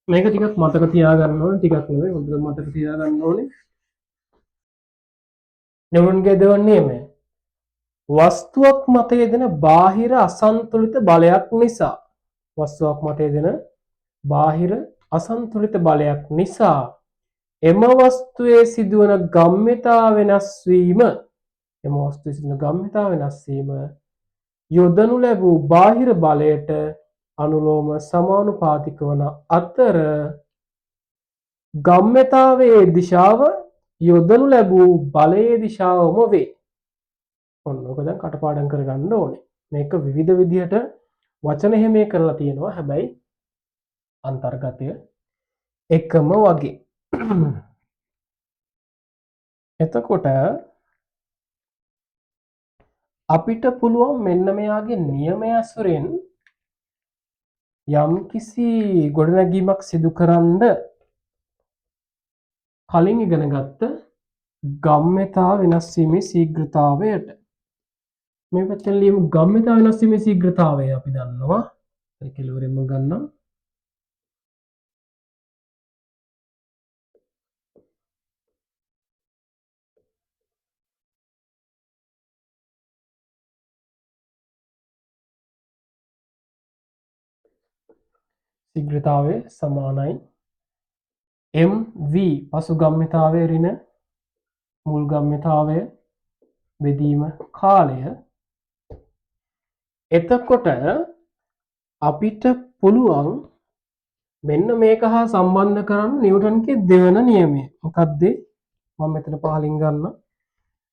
මේක ටිකක් මතක තියාගන්න ඕනේ. ටිකක් නෙවෙයි හොඳට මතක තියාගන්න ඕනේ. නිව්ටන්ගේ දෙවන නියමය. වස්තුවක් මත යෙදෙන බාහිර අසන්තුලිත බලයක් නිසා වස්තුවක් මත යෙදෙන බාහිර අසන්තුලිත බලයක් නිසා එම වස්තුවේ සිදුවන ගම්‍යතා වෙනස් වීම යොදනු ලැබූ බාහිර බලයට අනුලෝම සමානුපාතික වන අතර ගම්‍යතාවේ දිශාව යොදනු ලැබූ බලයේ දිශාවම වේ. ඔන්න ඔක දැන් කටපාඩම් කරගන්න ඕනේ. මේක විවිධ විදිහට වචන එහෙම කරලා තියෙනවා. හැබැයි අන්තර්ගතය එකම වගේ. එතකොට අපිට පුළුවන් මෙන්න මෙයාගේ නියමය ඇසුරෙන් යම්කිසි ගොඩනැගීමක් සිදු කරන්න කලින් ඉගෙන ගත්ත ගම්‍යතා වෙනස් වීමේ ශීඝ්‍රතාවයට මේ පැත්තෙන් ලියමු ගම්‍යතා වෙනස් වීමේ ශීඝ්‍රතාවය අපි දන්නවා. ඒ කෙලවරෙන්ම ගන්නම්. ශීඝ්‍රතාවය සමානයි mv පසු ගම්‍යතාවය ඍණ මුල් ගම්‍යතාවය බෙදීම කාලය. එතකොට අපිට පුළුවන් මෙන්න මේක හා සම්බන්ධ කරන්න නිව්ටන්ගේ දෙවන නියමය. මොකක්ද? මම මෙතන පහලින් ගන්න.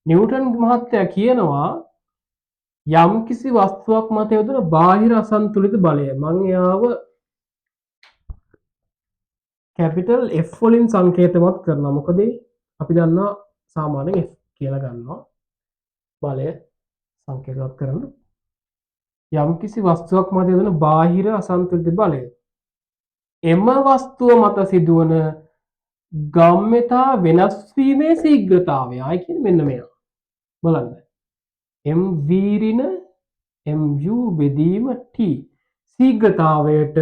නිව්ටන් මහත්තයා කියනවා යම්කිසි වස්තුවක් මත යොදන බාහිර අසන්තුලිත බලය. මම එයාව කැපිටල් F වලින් සංකේතවත් කරනවා. මොකද අපි දන්නවා සාමාන්‍යයෙන් F කියලා ගන්නවා බලය සංකේතවත් කරන්න. යම්කිසි වස්තුවක් මත යොදන බාහිර අසන්තුලිත බලය එම වස්තුව මත සිදුවන ගම්‍යතා වෙනස් වීමේ ශීඝ්‍රතාවය. ආයි කියන්නේ මෙන්න මේවා. බලන්න. mv ඍණ mu බෙදීම t ශීඝ්‍රතාවයට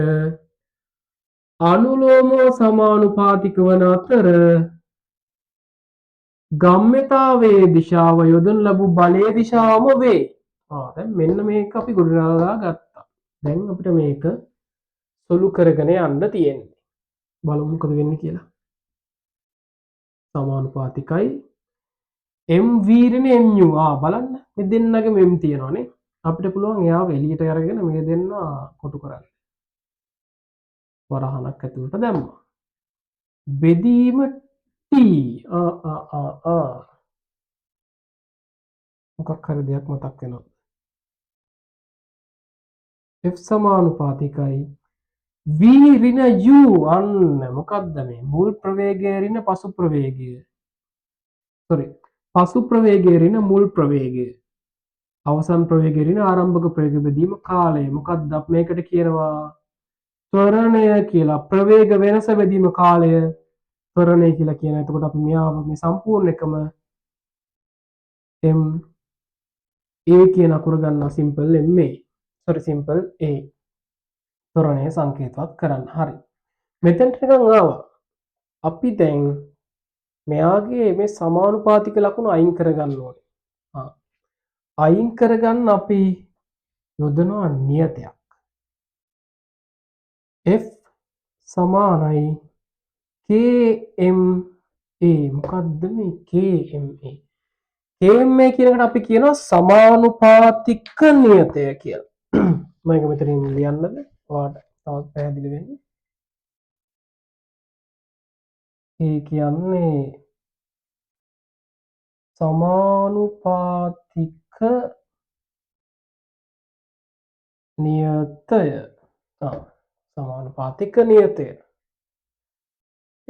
අනුලෝම සමානුපාතික වන අතර ගම්‍යතාවේ දිශාව යොදනු ලැබූ බලයේ දිශාවම වේ. දැන් මෙන්න මේක අපි ගොඩනගා ගත්තා. දැන් අපිට මේක සොලු කරගෙන යන්න තියෙන්නේ. බලමු මොකද වෙන්නේ කියලා. සමානුපාතිකයි mv ඍණ mu. බලන්න මේ දෙන්නගේම m තියෙනවානේ. අපිට පුළුවන් එයාව එළියට අරගෙන මේ දෙන්න කොටු කරන්න. වරහණක් ඇතුළට දැම්මා. බෙදීම t මොකක් හරි දෙයක් මතක් වෙනවා. f සමානුපාතිකයි v ඍණ u. අන්න මොකක්ද මේ මුල් ප්‍රවේගය ඍණ පසු ප්‍රවේගය. පසු ප්‍රවේගය ඍණ මුල් ප්‍රවේගය. අවසන් ප්‍රවේගය ඍණ ආරම්භක ප්‍රවේග බෙදීම කාලය. මොකක්ද මේකට කියනවා ත්වරණය කියලා. ප්‍රවේග වෙනස බෙදීම කාලය ත්වරණය කියලා කියන. එතකොට අපි මෙයාව මේ සම්පූර්ණ එකම m a කියන අකුර ගන්නවා. Simple ma. Simple a. ත්වරණය සංකේතවත් කරන්න. හරි. මෙතෙන්ට නිකන් ආවා. අපි දැන් මෙයාගේ මේ සමානුපාතික ලකුණු අයින් කරගන්න ඕනේ. අයින් කරගන්න අපි යොදනවා නියතයක්. F සමානයි KMA. මොකක්ද මේ KMA? KMA කියනකට අපි කියනවා සමානුපාතික නියතය කියලා. මම මෙතනින් ලියන්නද? ඔයාලට තවත් පැහැදිලි වෙන්න. ඒ කියන්නේ සමානුපාතික නියතය. සමානුපාතික නියතය.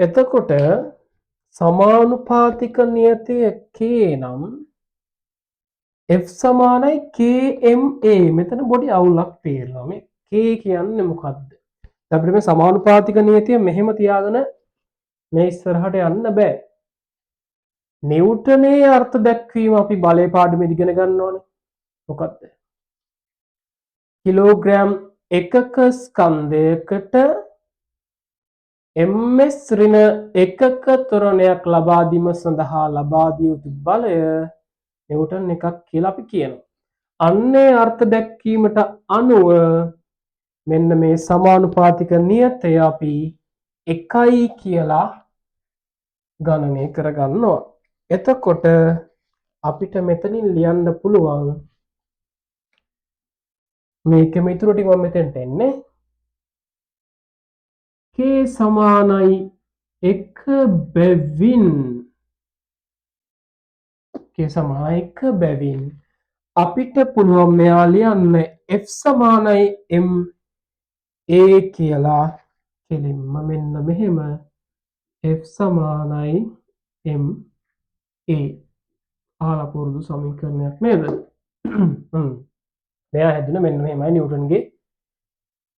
එතකොට සමානුපාතික නියතය K නම් F සමානයි KMA. මෙතන පොඩි අවුලක් තේරෙනවා. මේ K කියන්නේ මොකද්ද? අපිට මේ සමානුපාතික නියතය මෙහෙම තියාගෙන මේ ඉස්සරහට යන්න බෑ. නිව්ටනයේ අර්ථ දැක්වීම අපි බලය පාඩමේදී ඉගෙන ගන්න ඕනේ. මොකද්ද? කිලෝග්‍රෑම් එකක ස්කන්ධයකට ms ඍණ එකක ත්වරණයක් ලබා දීම සඳහා ලබා දිය යුතු බලය නිව්ටන් එකක් කියලා අපි කියනවා. අන්නේ අර්ථ දැක්වීමට අනුව මෙන්න මේ සමානුපාතික නියතය අපි 1 කියලා ගණනය කරගන්නවා. එතකොට අපිට මෙතනින් ලියන්න පුළුවන් මේකෙම ඉතුරු ටික මම මෙතෙන්ට එන්නේ. K සමානයි 1 බැවින් K සමානයි 1 බැවින් අපිට පුළුවන් මෙයා ලියන්න F සමානයි MA කියලා. කෙලින්ම මෙන්න මෙහෙම F සමානයි MA ආලා පුරුදු සමීකරණයක් නේද? මෙයා හැදුන මෙන්න මෙහෙමයි නිව්ටන්ගේ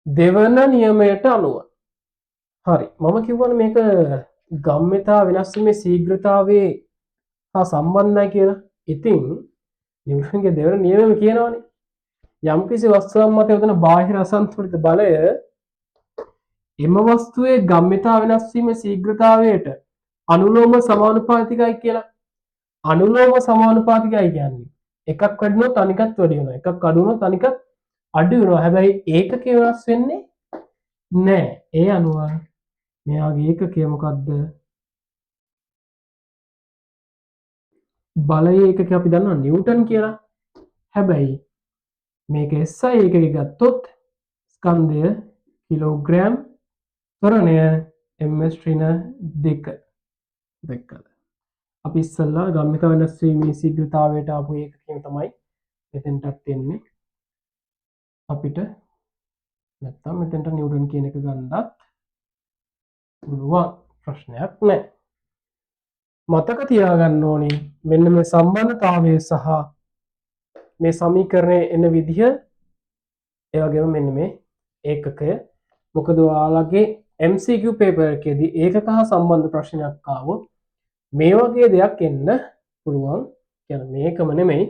දෙවන නියමයට අනුව. හරි. මම කිව්වනේ මේක ගම්‍යතා වෙනස් වීමේ ශීඝ්‍රතාවයේ හා සම්බන්ධයි කියලා. ඉතින් නිව්ටන්ගේ දෙවන නියමය කියනවානේ යම්කිසි වස්තුවක් මත යොදන බාහිර අසන්තුලිත බලය එම වස්තුවේ ගම්‍යතා වෙනස් වීමේ ශීඝ්‍රතාවයට අනුලෝම සමානුපාතිකයි කියලා. අනුලෝම සමානුපාතිකයි කියන්නේ එකක් වැඩි වුණොත් අනිකත් වැඩි වෙනවා. එකක් අඩු වුණොත් අනිකත් අඩු වෙනවා. හැබැයි ඒකකේ වෙනස් වෙන්නේ නැහැ. ඒ අනුව මෙයාගේ ඒකකය මොකද්ද? බලයේ ඒකකය අපි දන්නවා නිව්ටන් කියලා. හැබැයි මේක SI ඒකකෙ ගත්තොත් ස්කන්ධය කිලෝග්‍රෑම් ත්වරණය ms ඍණ 2 දෙකද. අපි ඉස්සෙල්ලා ගම්මිත වෙනස් වීමේ ශීඝ්‍රතාවයට ආපු ඒකකයෙන් තමයි මෙතෙන්ටත් එන්නේ. අපිට නැත්තම් මෙතෙන්ට නිව්ටන් කියන එක ගන්නත් පුළුවන්. ප්‍රශ්නයක් නැහැ. මතක තියාගන්න ඕනේ මෙන්න මේ සම්බන්ධතාවය සහ මේ සමීකරණයේ එන විදිහ ඒ වගේම මෙන්න මේ ඒකකය. මොකද ඔයාලගේ MCQ පේපර් එකේදී ඒකක හා සම්බන්ධ ප්‍රශ්නයක් ආවොත් මේ වගේ දෙයක් එන්න පුළුවන්. කියන්නේ මේකම නෙමෙයි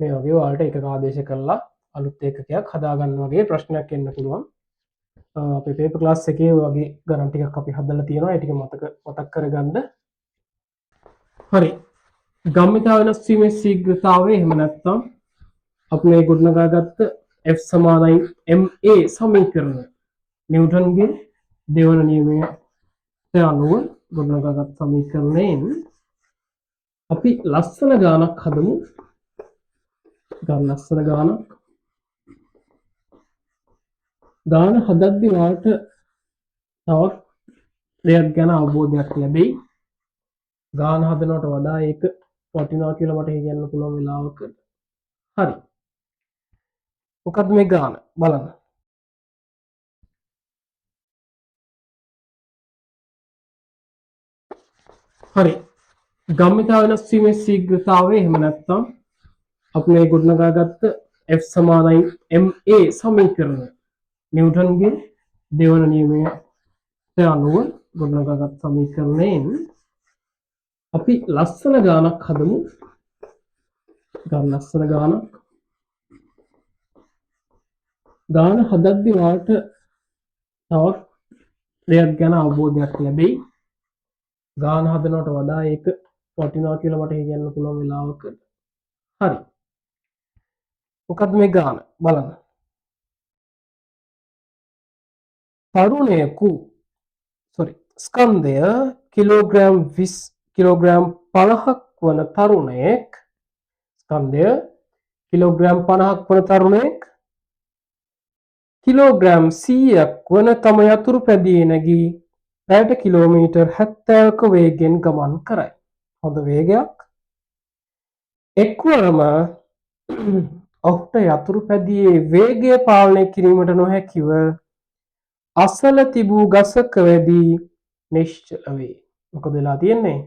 මේ වගේ ඔයාලට එකක ආදේශ කරලා අලුත් ඒකකයක් හදාගන්න වගේ ප්‍රශ්නයක් එන්න පුළුවන්. අපේ පේපර් ක්ලාස් එකේ ඔය වගේ ගණන් ටිකක් අපි හදලා තියෙනවා. ඒ ටික මතක් කරගන්න. හරි. ගම්මිතා වෙනස් වීමේ ශීඝ්‍රතාවය එහෙම නැත්නම් අපි මේ ගොඩනගාගත්ත F සමානයි MA සමීකරණය නිව්ටන්ගේ දෙවන නියමයට අනුව ගොඩනගාගත් සමීකරණයෙන් අපි ලස්සන ගානක් හදමු. ලස්සන ගාන හදද්දී වාට තවත් දෙයක් ගැන අවබෝධයක් ලැබෙයි. ගාන හදනවට වඩා ඒක වටිනවා කියලා මට කියන්න පුළුවන් වෙලාවකට. හරි. මොකද්ද මේ ගාන? බලන්න. හරි. ගම්මිතා වෙනස් වීමේ ශීඝ්‍රතාවය එහෙම නැත්නම් අපි මේ ගොඩනගාගත්ත F සමානයි MA සමීකරණය නිව්ටන්ගේ දෙවන නියමයට අනුව ගොඩනගාගත් සමීකරණයෙන් අපි ලස්සන ගානක් හදමු. ලස්සන ගාන හදද්දී වාට තවත් දෙයක් ගැන අවබෝධයක් ලැබෙයි. ගාන හදනවට වඩා ඒක වටිනවා කියලා මට කියන්න පුළුවන් වෙලාවකට. හරි. මොකද්ද මේ ගාන? බලන්න. ස්කන්ධය කිලෝග්‍රෑම් 50ක් වන තරුණයෙක් කිලෝග්‍රෑම් 100ක් වන තම යතුරු පැදියේ නැගී පැයට කිලෝමීටර් 70ක වේගයෙන් ගමන් කරයි. හොඳ වේගයක්. එක්වරම ඔහුට යතුරු පැදියේ වේගය පාලනය කිරීමට නොහැකිව අසල තිබූ ගසක වැදී නිශ්චල වේ. මොකද වෙලා තියෙන්නේ?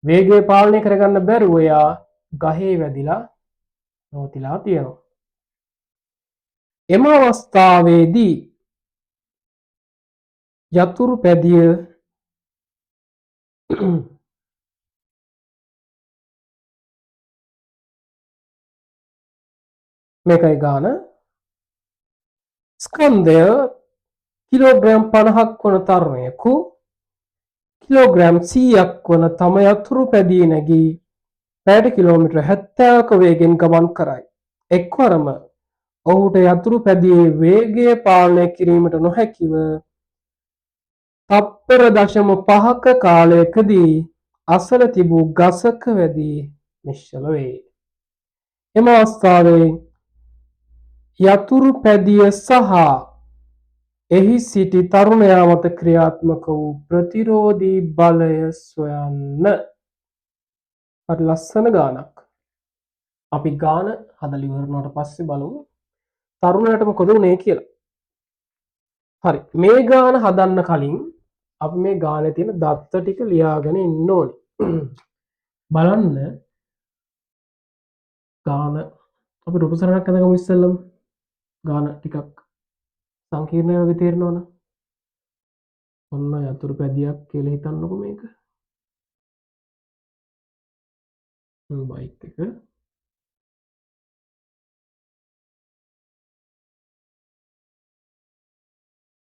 වේගය පාලනය කරගන්න බැරුව එයා ගහේ වැදිලා නවතිලා තියෙනවා. එම අවස්ථාවේදී යතුරු පැදිය මේකයි ගාන ස්කන්ධය කිලෝග්‍රෑම් 50ක් වන තරුණයෙකු කිලෝග්‍රෑම් 100ක් වන තම යතුරු පැදිය නැගී පැයට කිලෝමීටර් 70ක වේගෙන් ගමන් කරයි. එක්වරම ඔහුට යතුරු පැදියේ වේගය පාලනය කිරීමට නොහැකිව තප්පර 0.5ක කාලයකදී අසල තිබූ ගසක වැදී නිශ්චල වේ. එම අවස්ථාවේ යතුරු පැදිය සහ එහි සිටි තරුණයා මත ක්‍රියාත්මක වූ ප්‍රතිරෝධී බලය සොයන්න. හරි ලස්සන ගානක්. අපි ගාන හදලා ඉවරනට පස්සේ බලමු තරුණයාට මොකද වුනේ කියලා. හරි මේ ගාන හදන්න කලින් අපි මේ ගානේ තියෙන දත්ත ටික ලියාගෙන ඉන්න ඕනේ. බලන්න ගාන අපි රූප සරණක් හදගමු ඉස්සෙල්ලම. ගාන ටිකක් සංකීර්ණයි වගේ තේරෙනවනේ. ඔන්න යතුරු පැදියක් කියලා හිතන්නකො මේක. බයික් එක.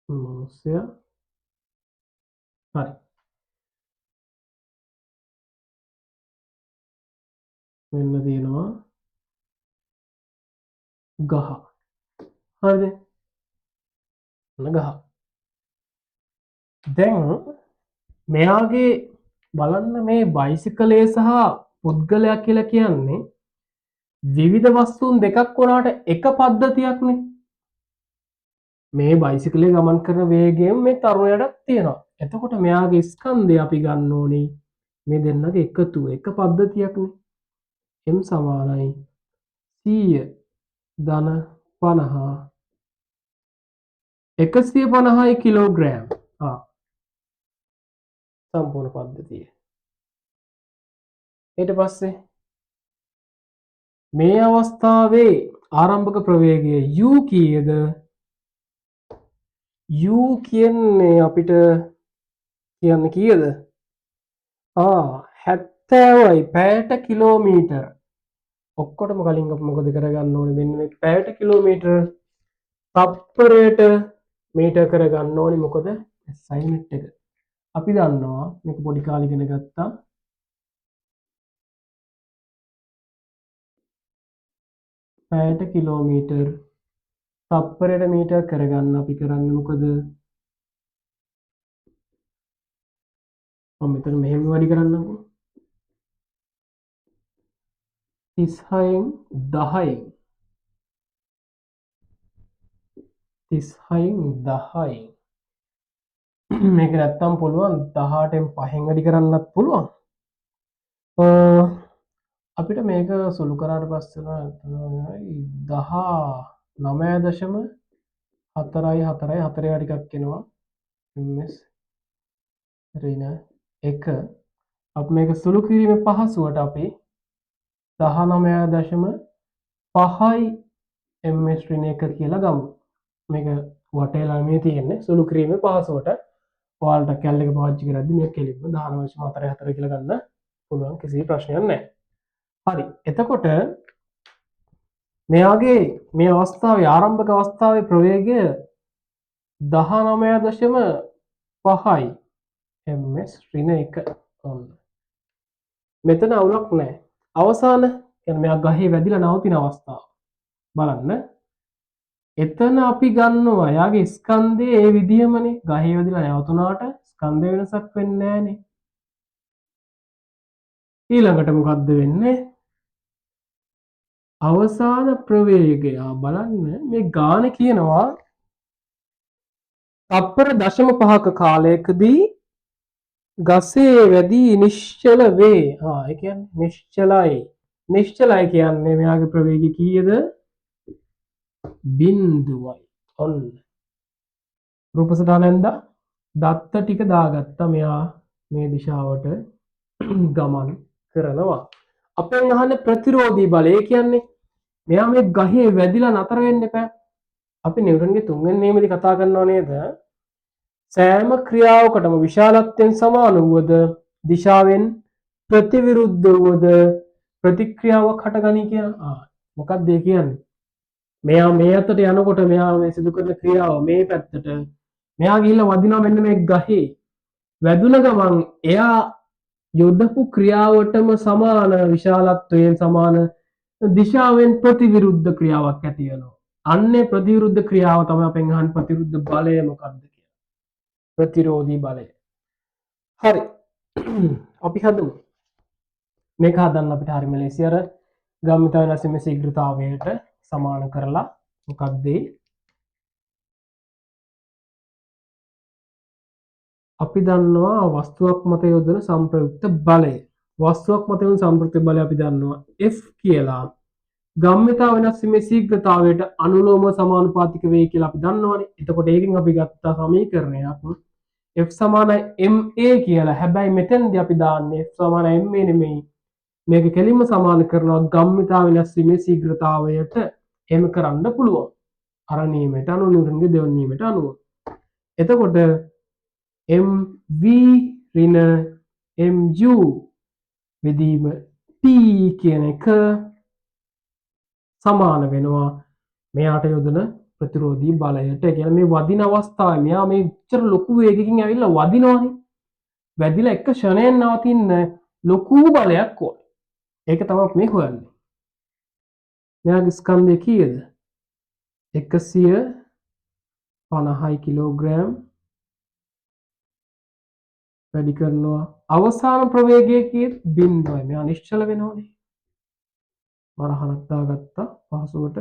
මනුස්සයා. හරි. මෙන්න තියෙනවා ගහ. හරිද? ඔන්න ගහ. දැන් මෙයාගේ බලන්න මේ බයිසිකලය සහ පුද්ගලයා කියලා කියන්නේ විවිධ වස්තුන් දෙකක් වුණාට එක පද්ධතියක්නේ. මේ බයිසිකලේ ගමන් කරන වේගයෙන් මේ තරුණයාට තියෙනවා. එතකොට මෙයාගේ ස්කන්ධය අපි ගන්න ඕනේ මේ දෙන්නගේ එකතුව එක පද්ධතියක්නේ. m සමානයි 100 ධන 50 150යි කිලෝග්‍රෑම්. සම්පූර්ණ පද්ධතිය. ඊට පස්සේ මේ අවස්ථාවේ ආරම්භක ප්‍රවේගය u කීයද? u කියන්නේ අපිට කියන්න කීයද? 70යි පැයට කිලෝමීටර. ඔක්කොටම කලින් අපි මොකද කරගන්න ඕනේ? මෙන්න මේ පැයට කිලෝමීටර තප්පරයට මීටර් කරගන්න ඕනේ. මොකද අසයින්මන්ට් එක. අපි දන්නවා මේක පොඩි කාලේ ඉගෙන ගත්තා. පැයට කිලෝමීටර් තප්පරයට මීටර් කරගන්න අපි කරන්නේ මොකද? මම මෙතන මෙහෙම වැඩි කරන්නම්කෝ. 36න් 10න් 36න් 10න් මේක නැත්තම් පුළුවන් 18න් 5න් වැඩි කරන්නත් පුළුවන්. අපිට මේක සුළු කරාට පස්සේ 19.44 ටිකක් එනවා. ms ඍණ 1 අපි මේක සුළු කිරීමේ පහසුවට අපි 19.5යි ms ඍණ 1 කියලා ගමු. මේක වටේ ළමේ තියෙන්නේ සුළු කිරීමේ පහසුවට. ඔයාලට කැල් එක පාවිච්චි කරද්දී මේක කෙලින්ම 19.44 කියලා ගන්න පුළුවන්. කිසි ප්‍රශ්නයක් නැහැ. හරි. එතකොට මෙයාගේ මේ අවස්ථාවේ ආරම්භක අවස්ථාවේ ප්‍රවේගය 19.5යි ms ඍණ 1. ඔන්න. මෙතන අවුලක් නැහැ. අවසාන කියන්නේ මෙයා ගහේ වැදිලා නවතින අවස්ථාව. බලන්න. එතන අපි ගන්නවා එයාගේ ස්කන්ධය ඒ විදිහමනේ. ගහේ වැදිලා නැවතුනාට ස්කන්ධය වෙනසක් වෙන්නේ නැහනේ. ඊළඟට මොකද්ද වෙන්නේ? අවසාන ප්‍රවේගය බලන්න මේ ගාන කියනවා තප්පර 0.5ක කාලයකදී ගසේ වැදී නිශ්චල වේ. ඒ කියන්නේ නිශ්චලයි. නිශ්චලයි කියන්නේ මෙයාගේ ප්‍රවේගය කීයද? බිඳුවයි. ඔන්න. රූප සටහන නැන්දා දත්ත ටික දාගත්තා මෙයා මේ දිශාවට ගමන් කරනවා. අපෙන් අහන්නේ ප්‍රතිරෝධී බලය කියන්නේ මෙයා මේ ගහේ වැදිලා නතර වෙන්න එපා. අපි නිව්ටන්ගේ තුන්වෙනි නියමෙදි කතා කරනවා නේද? සෑම ක්‍රියාවකටම විශාලත්වයෙන් සමාන වූවද දිශාවෙන් ප්‍රතිවිරුද්ධ වූවද ප්‍රතික්‍රියාවක් හටගනී කියලා. මොකක්ද ඒ කියන්නේ? මෙයා මේ අතට යනකොට මෙයා මේ සිදු කරන ක්‍රියාව මේ පැත්තට මෙයා ගිහිල්ලා වදිනවා මෙන්න මේ ගහේ. වැදුන ගමන් එයා යොදපු ක්‍රියාවටම සමාන විශාලත්වයෙන් සමාන දිශාවෙන් ප්‍රතිවිරුද්ධ ක්‍රියාවක් ඇති වෙනවා. අන්නේ ප්‍රතිවිරුද්ධ ක්‍රියාව තමයි අපෙන් අහන්නේ ප්‍රතිවිරුද්ධ බලය මොකක්ද කියලා. ප්‍රතිරෝධී බලය. හරි. අපි හදමු. මේක හදන්න අපිට හරිම ලේසි. අර ගම්මිත වෙනස් වීමේ ශීඝ්‍රතාවයට සමාන කරලා මොකක්ද අපි දන්නවා වස්තුවක් මත යොදන සංප්‍රයුක්ත බලය. වස්තුවක් මත යොදන සංප්‍රයුක්ත බලය අපි දන්නවා F කියලා. ගම්මිතා වෙනස් වීමේ ශීඝ්‍රතාවයට අනුලෝම සමානුපාතික වේ කියලා අපි දන්නවනේ. එතකොට ඒකෙන් අපි ගත්ත සමීකරණයක් F සමානයි ma කියලා. හැබැයි මෙතෙන්දී අපි දාන්නේ F සමානයි ma නෙමෙයි. මේක කෙලින්ම සමාන කරනවා ගම්මිතා වෙනස් වීමේ ශීඝ්‍රතාවයට. එහෙම කරන්න පුළුවන්. අර නියමයට අනුව නිව්ටන්ගේ දෙවන නියමයට අනුව. එතකොට mv ඍණ mu විදීම t කියන එක සමාන වෙනවා මෙයාට යොදන ප්‍රතිරෝධී බලයට. ඒ කියන්නේ මේ වදින අවස්ථාවේ මෙයා මේ උච්චර ලොකු වේගකින් ඇවිල්ලා වදිනවනේ. වැදිලා එක ෂණයෙන් නවතින්න ලොකු බලයක් ඕනේ. ඒක තමයි මේ හොයන්නේ. මෙයාගේ ස්කන්ධය කීයද? 150යි කිලෝග්‍රෑම් වැඩි කරනවා. අවසාන ප්‍රවේගය කීයද? 0යි. මෙයා නිශ්චල වෙනවනේ. වරහණක් දාගත්තා පහසුවට.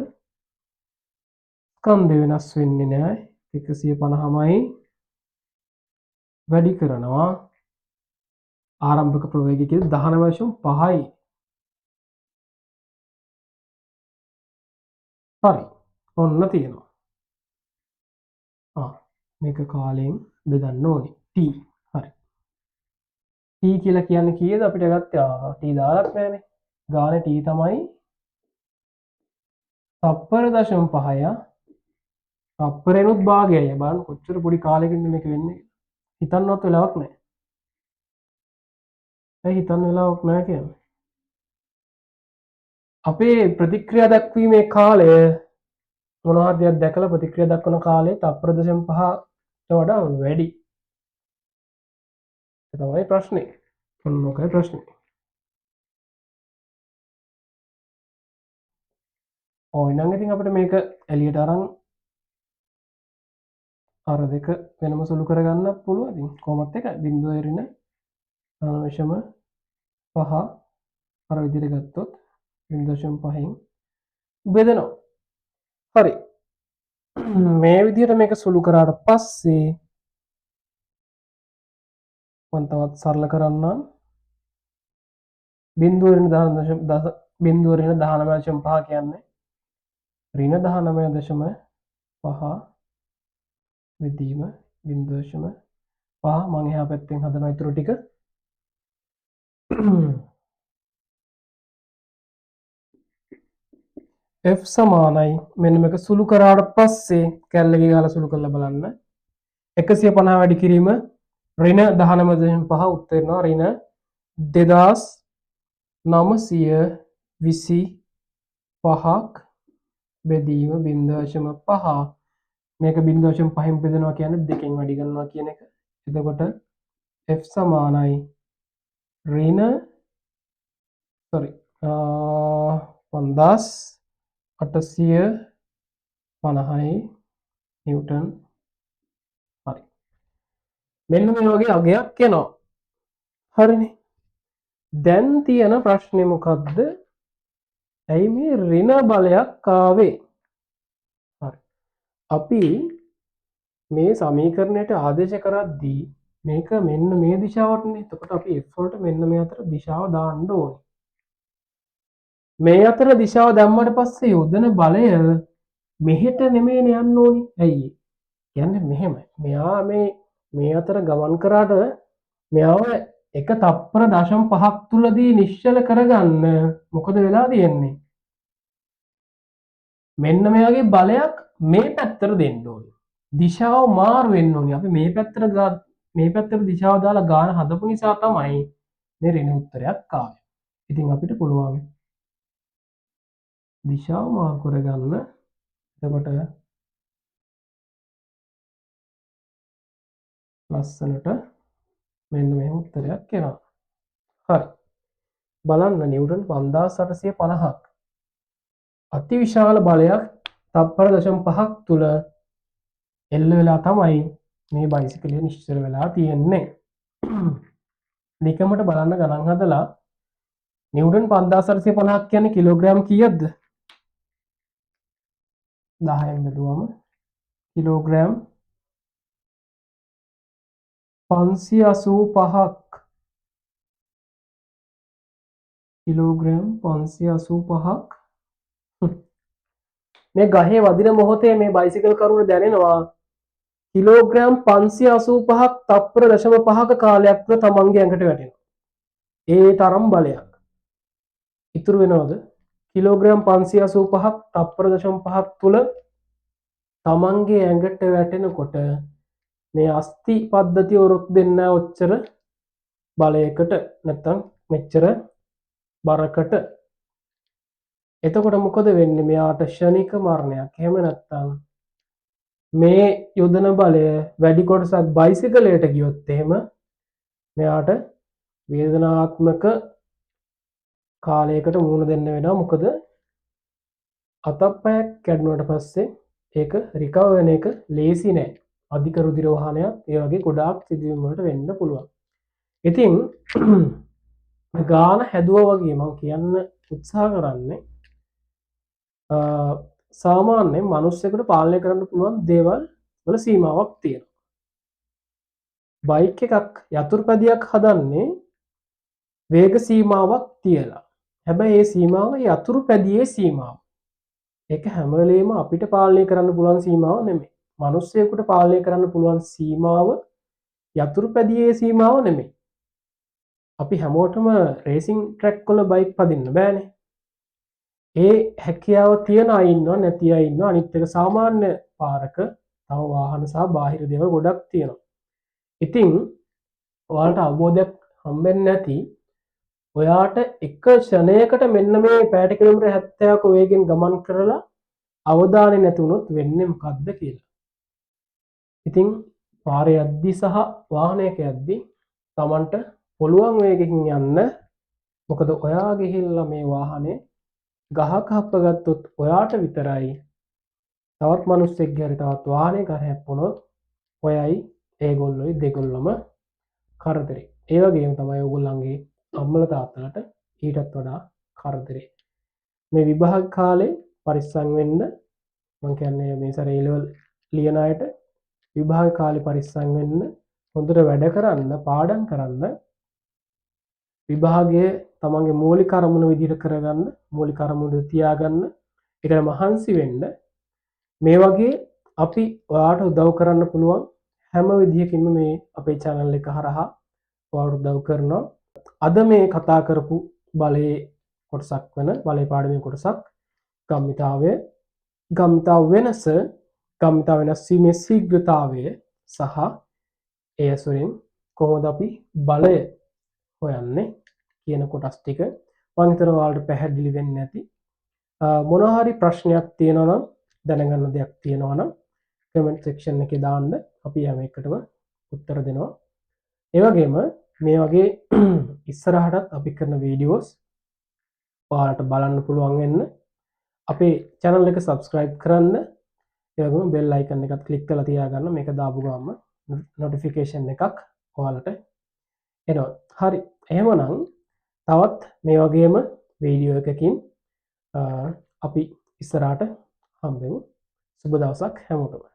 ස්කන්ධය වෙනස් වෙන්නේ නැහැ. 150මයි වැඩි කරනවා. ආරම්භක ප්‍රවේගය කීයද? 19.5යි. හරි. ඔන්න තියෙනවා. මේක කාලයෙන් බෙදන්න ඕනේ. t. හරි. t කියලා කියන්නේ කීයද අපිට ගත්තේ? t දාලත් නැහැනේ. ගානේ t තමයි තප්පර 0.5ය. තප්පරෙනුත් භාගයයි. බලන්න කොච්චර පොඩි කාලයකින්ද මේක වෙන්නේ. හිතන්නවත් වෙලාවක් නැහැ. ඇයි හිතන්න වෙලාවක් නැහැ කියන්නේ? අපේ ප්‍රතික්‍රියා දක්වීමේ කාලය මොනවා හරි දෙයක් දැකලා ප්‍රතික්‍රියා දක්වන කාලය තප්පර 0.5ට වඩා වැඩි. ඒක තමයි ප්‍රශ්නේ. මොකයි ප්‍රශ්නේ? එහෙනම් ඉතින් අපිට මේක එළියට අරන් අර දෙක වෙනම සුළු කරගන්න පුළුවන්. ඉතින් කොහොමත් එකයි 0.5 අර විදිහට ගත්තොත් 0.5න් බෙදනවා. හරි. මේ විදිහට මේක සුළු කරාට පස්සේ මම තවත් සරල කරන්නම්. 0.19.5 කියන්නේ -19.5 විදීම 0.5 මම එහා පැත්තෙන් හදනවා ඊටු ටික. F සමානයි මෙන්න මේක සුළු කරාට පස්සේ කැල්ලේ ගාලා සුළු කරලා බලන්න 150 වැඩි කිරීම -19.5 උත්තර වෙනවා -2925ක් බෙදීම 0.5 මේක 0.5න් බෙදනවා කියන්නේ දෙකෙන් වැඩි කරනවා කියන එක. එතකොට F සමානයි $5850යි නිව්ටන්. හරි. මෙන්න මේ වගේ අගයක් එනවා. හරිනේ. දැන් තියෙන ප්‍රශ්නේ මොකද්ද? ඇයි මේ ඍණ බලයක් ආවේ? හරි. අපි මේ සමීකරණයට ආදේශ කරද්දී මේක මෙන්න මේ දිශාවටනේ. එතකොට අපි F වලට මෙන්න මේ අතර දිශාව දාන්න ඕනේ. මේ අතර දිශාව දැම්මට පස්සේ යොදන බලය මෙහෙට නෙමෙයිනේ යන්න ඕනේ. ඇයි? කියන්නේ මෙහෙමයි. මෙයා මේ මේ අතර ගමන් කරාට මෙයාව එක තප්පර 0.5ක් තුලදී නිශ්චල කරගන්න මොකද වෙලා තියෙන්නේ? මෙන්න මේ වගේ බලයක් මේ පැත්තට දෙන්න ඕනේ. දිශාව මාරු වෙන්න ඕනේ. අපි මේ පැත්තට දිශාව දාලා ගාන හදපු නිසා තමයි මේ ඍණ උත්තරයක් ආවේ. ඉතින් අපිට පුළුවන් දිශාව මාරු කරගන්න. එතකොට ලස්සනට මෙන්න මේ උත්තරයක් එනවා. හරි. බලන්න නිව්ටන් 5850ක් අතිවිශාල බලයක් තප්පර 0.5ක් තුල එල්ල වෙලා තමයි මේ බයිසිකලය නිශ්චල වෙලා තියෙන්නේ. නිකමට බලන්න ගණන් හදලා නිව්ටන් 5850ක් කියන්නේ කිලෝග්‍රෑම් කීයක්ද? 10න් බෙදුවම කිලෝග්‍රෑම් 585ක් කිලෝග්‍රෑම් 585ක් මේ ගහේ වදින මොහොතේ මේ බයිසිකල් කරුවට දැනෙනවා කිලෝග්‍රෑම් 585ක් තප්පර 0.5ක කාලයක් තුළ තමන්ගේ ඇඟට වැටෙනවා. ඒ තරම් බලයක්. ඉතුරු වෙනවද? කිලෝග්‍රෑම් 585ක් තප්පර 0.5ක් තුළ තමන්ගේ ඇඟට වැටෙනකොට මේ අස්ථි පද්ධතිය වරොත් දෙන්න ඔච්චර බලයකට නැත්තම් මෙච්චර බරකට. එතකොට මොකද වෙන්නේ? මෙයාට ෂණික මරණයක්. එහෙම නැත්තම් මේ යොදන බලය වැඩි කොටසක් බයිසිකලයට ගියොත් එහෙම මෙයාට වේදනාත්මක කාලයකට මුහුණ දෙන්න වෙනවා. මොකද අතප්පයක් කැඩුණාට පස්සේ ඒක රිකවර් වෙන එක ලේසි නෑ. අධික රුධිර වහනයක් ඒ වගේ ගොඩාක් සිදුවීම් වලට වෙන්න පුළුවන්. ඉතින් ගාන හැදුවා වගේ මම කියන්න උත්සාහ කරන්නේ සාමාන්‍යයෙන් මිනිස්සුෙකුට පාලනය කරන්න පුළුවන් දේවල් වල සීමාවක් තියෙනවා. බයික් එකක් යතුරුපැදියක් හදන්නේ වේග සීමාවක් තියලා. හැබැයි ඒ සීමාව යතුරුපැදියේ සීමාව. ඒක හැම වෙලේම අපිට පාලනය කරන්න පුළුවන් සීමාව නෙමෙයි. මිනිස්සෙකුට පාලනය කරන්න පුළුවන් සීමාව යතුරුපැදියේ සීමාව නෙමෙයි. අපි හැමෝටම රේසින් ට්‍රැක් වල බයික් පදින්න බෑනේ. ඒ හැකියාව තියන අය ඉන්නවා නැති අය ඉන්නවා. අනිත් එක සාමාන්‍ය පාරක තව වාහන සහ බාහිර දේවල් ගොඩක් තියෙනවා. ඉතින් ඔයාලට අවබෝධයක් හම්බෙන්නේ නැති ඔයාට එක ක්ෂණයකට මෙන්න මේ පැයට කිලෝමීටර් 70ක වේගෙන් ගමන් කරලා අවධානය නැති වුණොත් වෙන්නේ මොකද්ද කියලා. ඉතින් පාරේ යද්දි සහ වාහනයක යද්දි Tamanට පුළුවන් වේගකින් යන්න. මොකද ඔයා ගිහිල්ලා මේ වාහනේ ගහක හප්පගත්තොත් ඔයාට විතරයි තවත් මිනිස්සෙක්ගේ හරි තවත් වාහනයක හරි හැප්පුණොත් ඔයයි ඒගොල්ලොයි දෙගොල්ලම කරදරේ. ඒ වගේම තමයි ඔයගොල්ලන්ගේ අම්මලා තාත්තලාට ඊටත් වඩා කරදරේ. මේ විභාග කාලේ පරිස්සම් වෙන්න මම කියන්නේ මේ සැරේ A level ලියන අයට විභාග කාලේ පරිස්සම් වෙන්න හොඳට වැඩ කරන්න පාඩම් කරන්න විභාගයේ තමන්ගේ මූලික අරමුණ විදිහට කරගන්න මූලික අරමුණ තියාගන්න ඒකට මහන්සි වෙන්න මේ වගේ අපි ඔයාට උදව් කරන්න පුළුවන් හැම විදිහකින්ම මේ අපේ channel එක හරහා ඔයාලට උදව් කරනවා. අද මේ කතා කරපු බලයේ කොටසක් වෙන බලයේ පාඩමේ කොටසක් ගම්මිතාව වෙනස ගම්මිතාව වෙනස් වීමේ ශීඝ්‍රතාවය සහ ඒ ඇසුරින් කොහොමද අපි බලය හොයන්නේ කියන කොටස් ටික මම හිතනවා ඔයාලට පැහැදිලි වෙන්නේ නැති. මොනවා හරි ප්‍රශ්නයක් තියෙනවා නම් දැනගන්න දෙයක් තියෙනවා නම් කමෙන්ට් සෙක්ෂන් එකේ දාන්න. අපි හැම එකටම උත්තර දෙනවා. ඒ වගේම මේ වගේ ඉස්සරහටත් අපි කරන වීඩියෝස් ඔයාලට බලන්න පුළුවන් වෙන්න අපේ channel එක subscribe කරන්න. ඒ වගේම bell icon එකත් click කරලා තියාගන්න. මේක දාපු ගමන් notification එකක් ඔයාලට එනවා. හරි. එහෙමනම් තවත් මේ වගේම වීඩියෝ එකකින් අපි ඉස්සරහට හම්බෙමු. සුබ දවසක් හැමෝටම.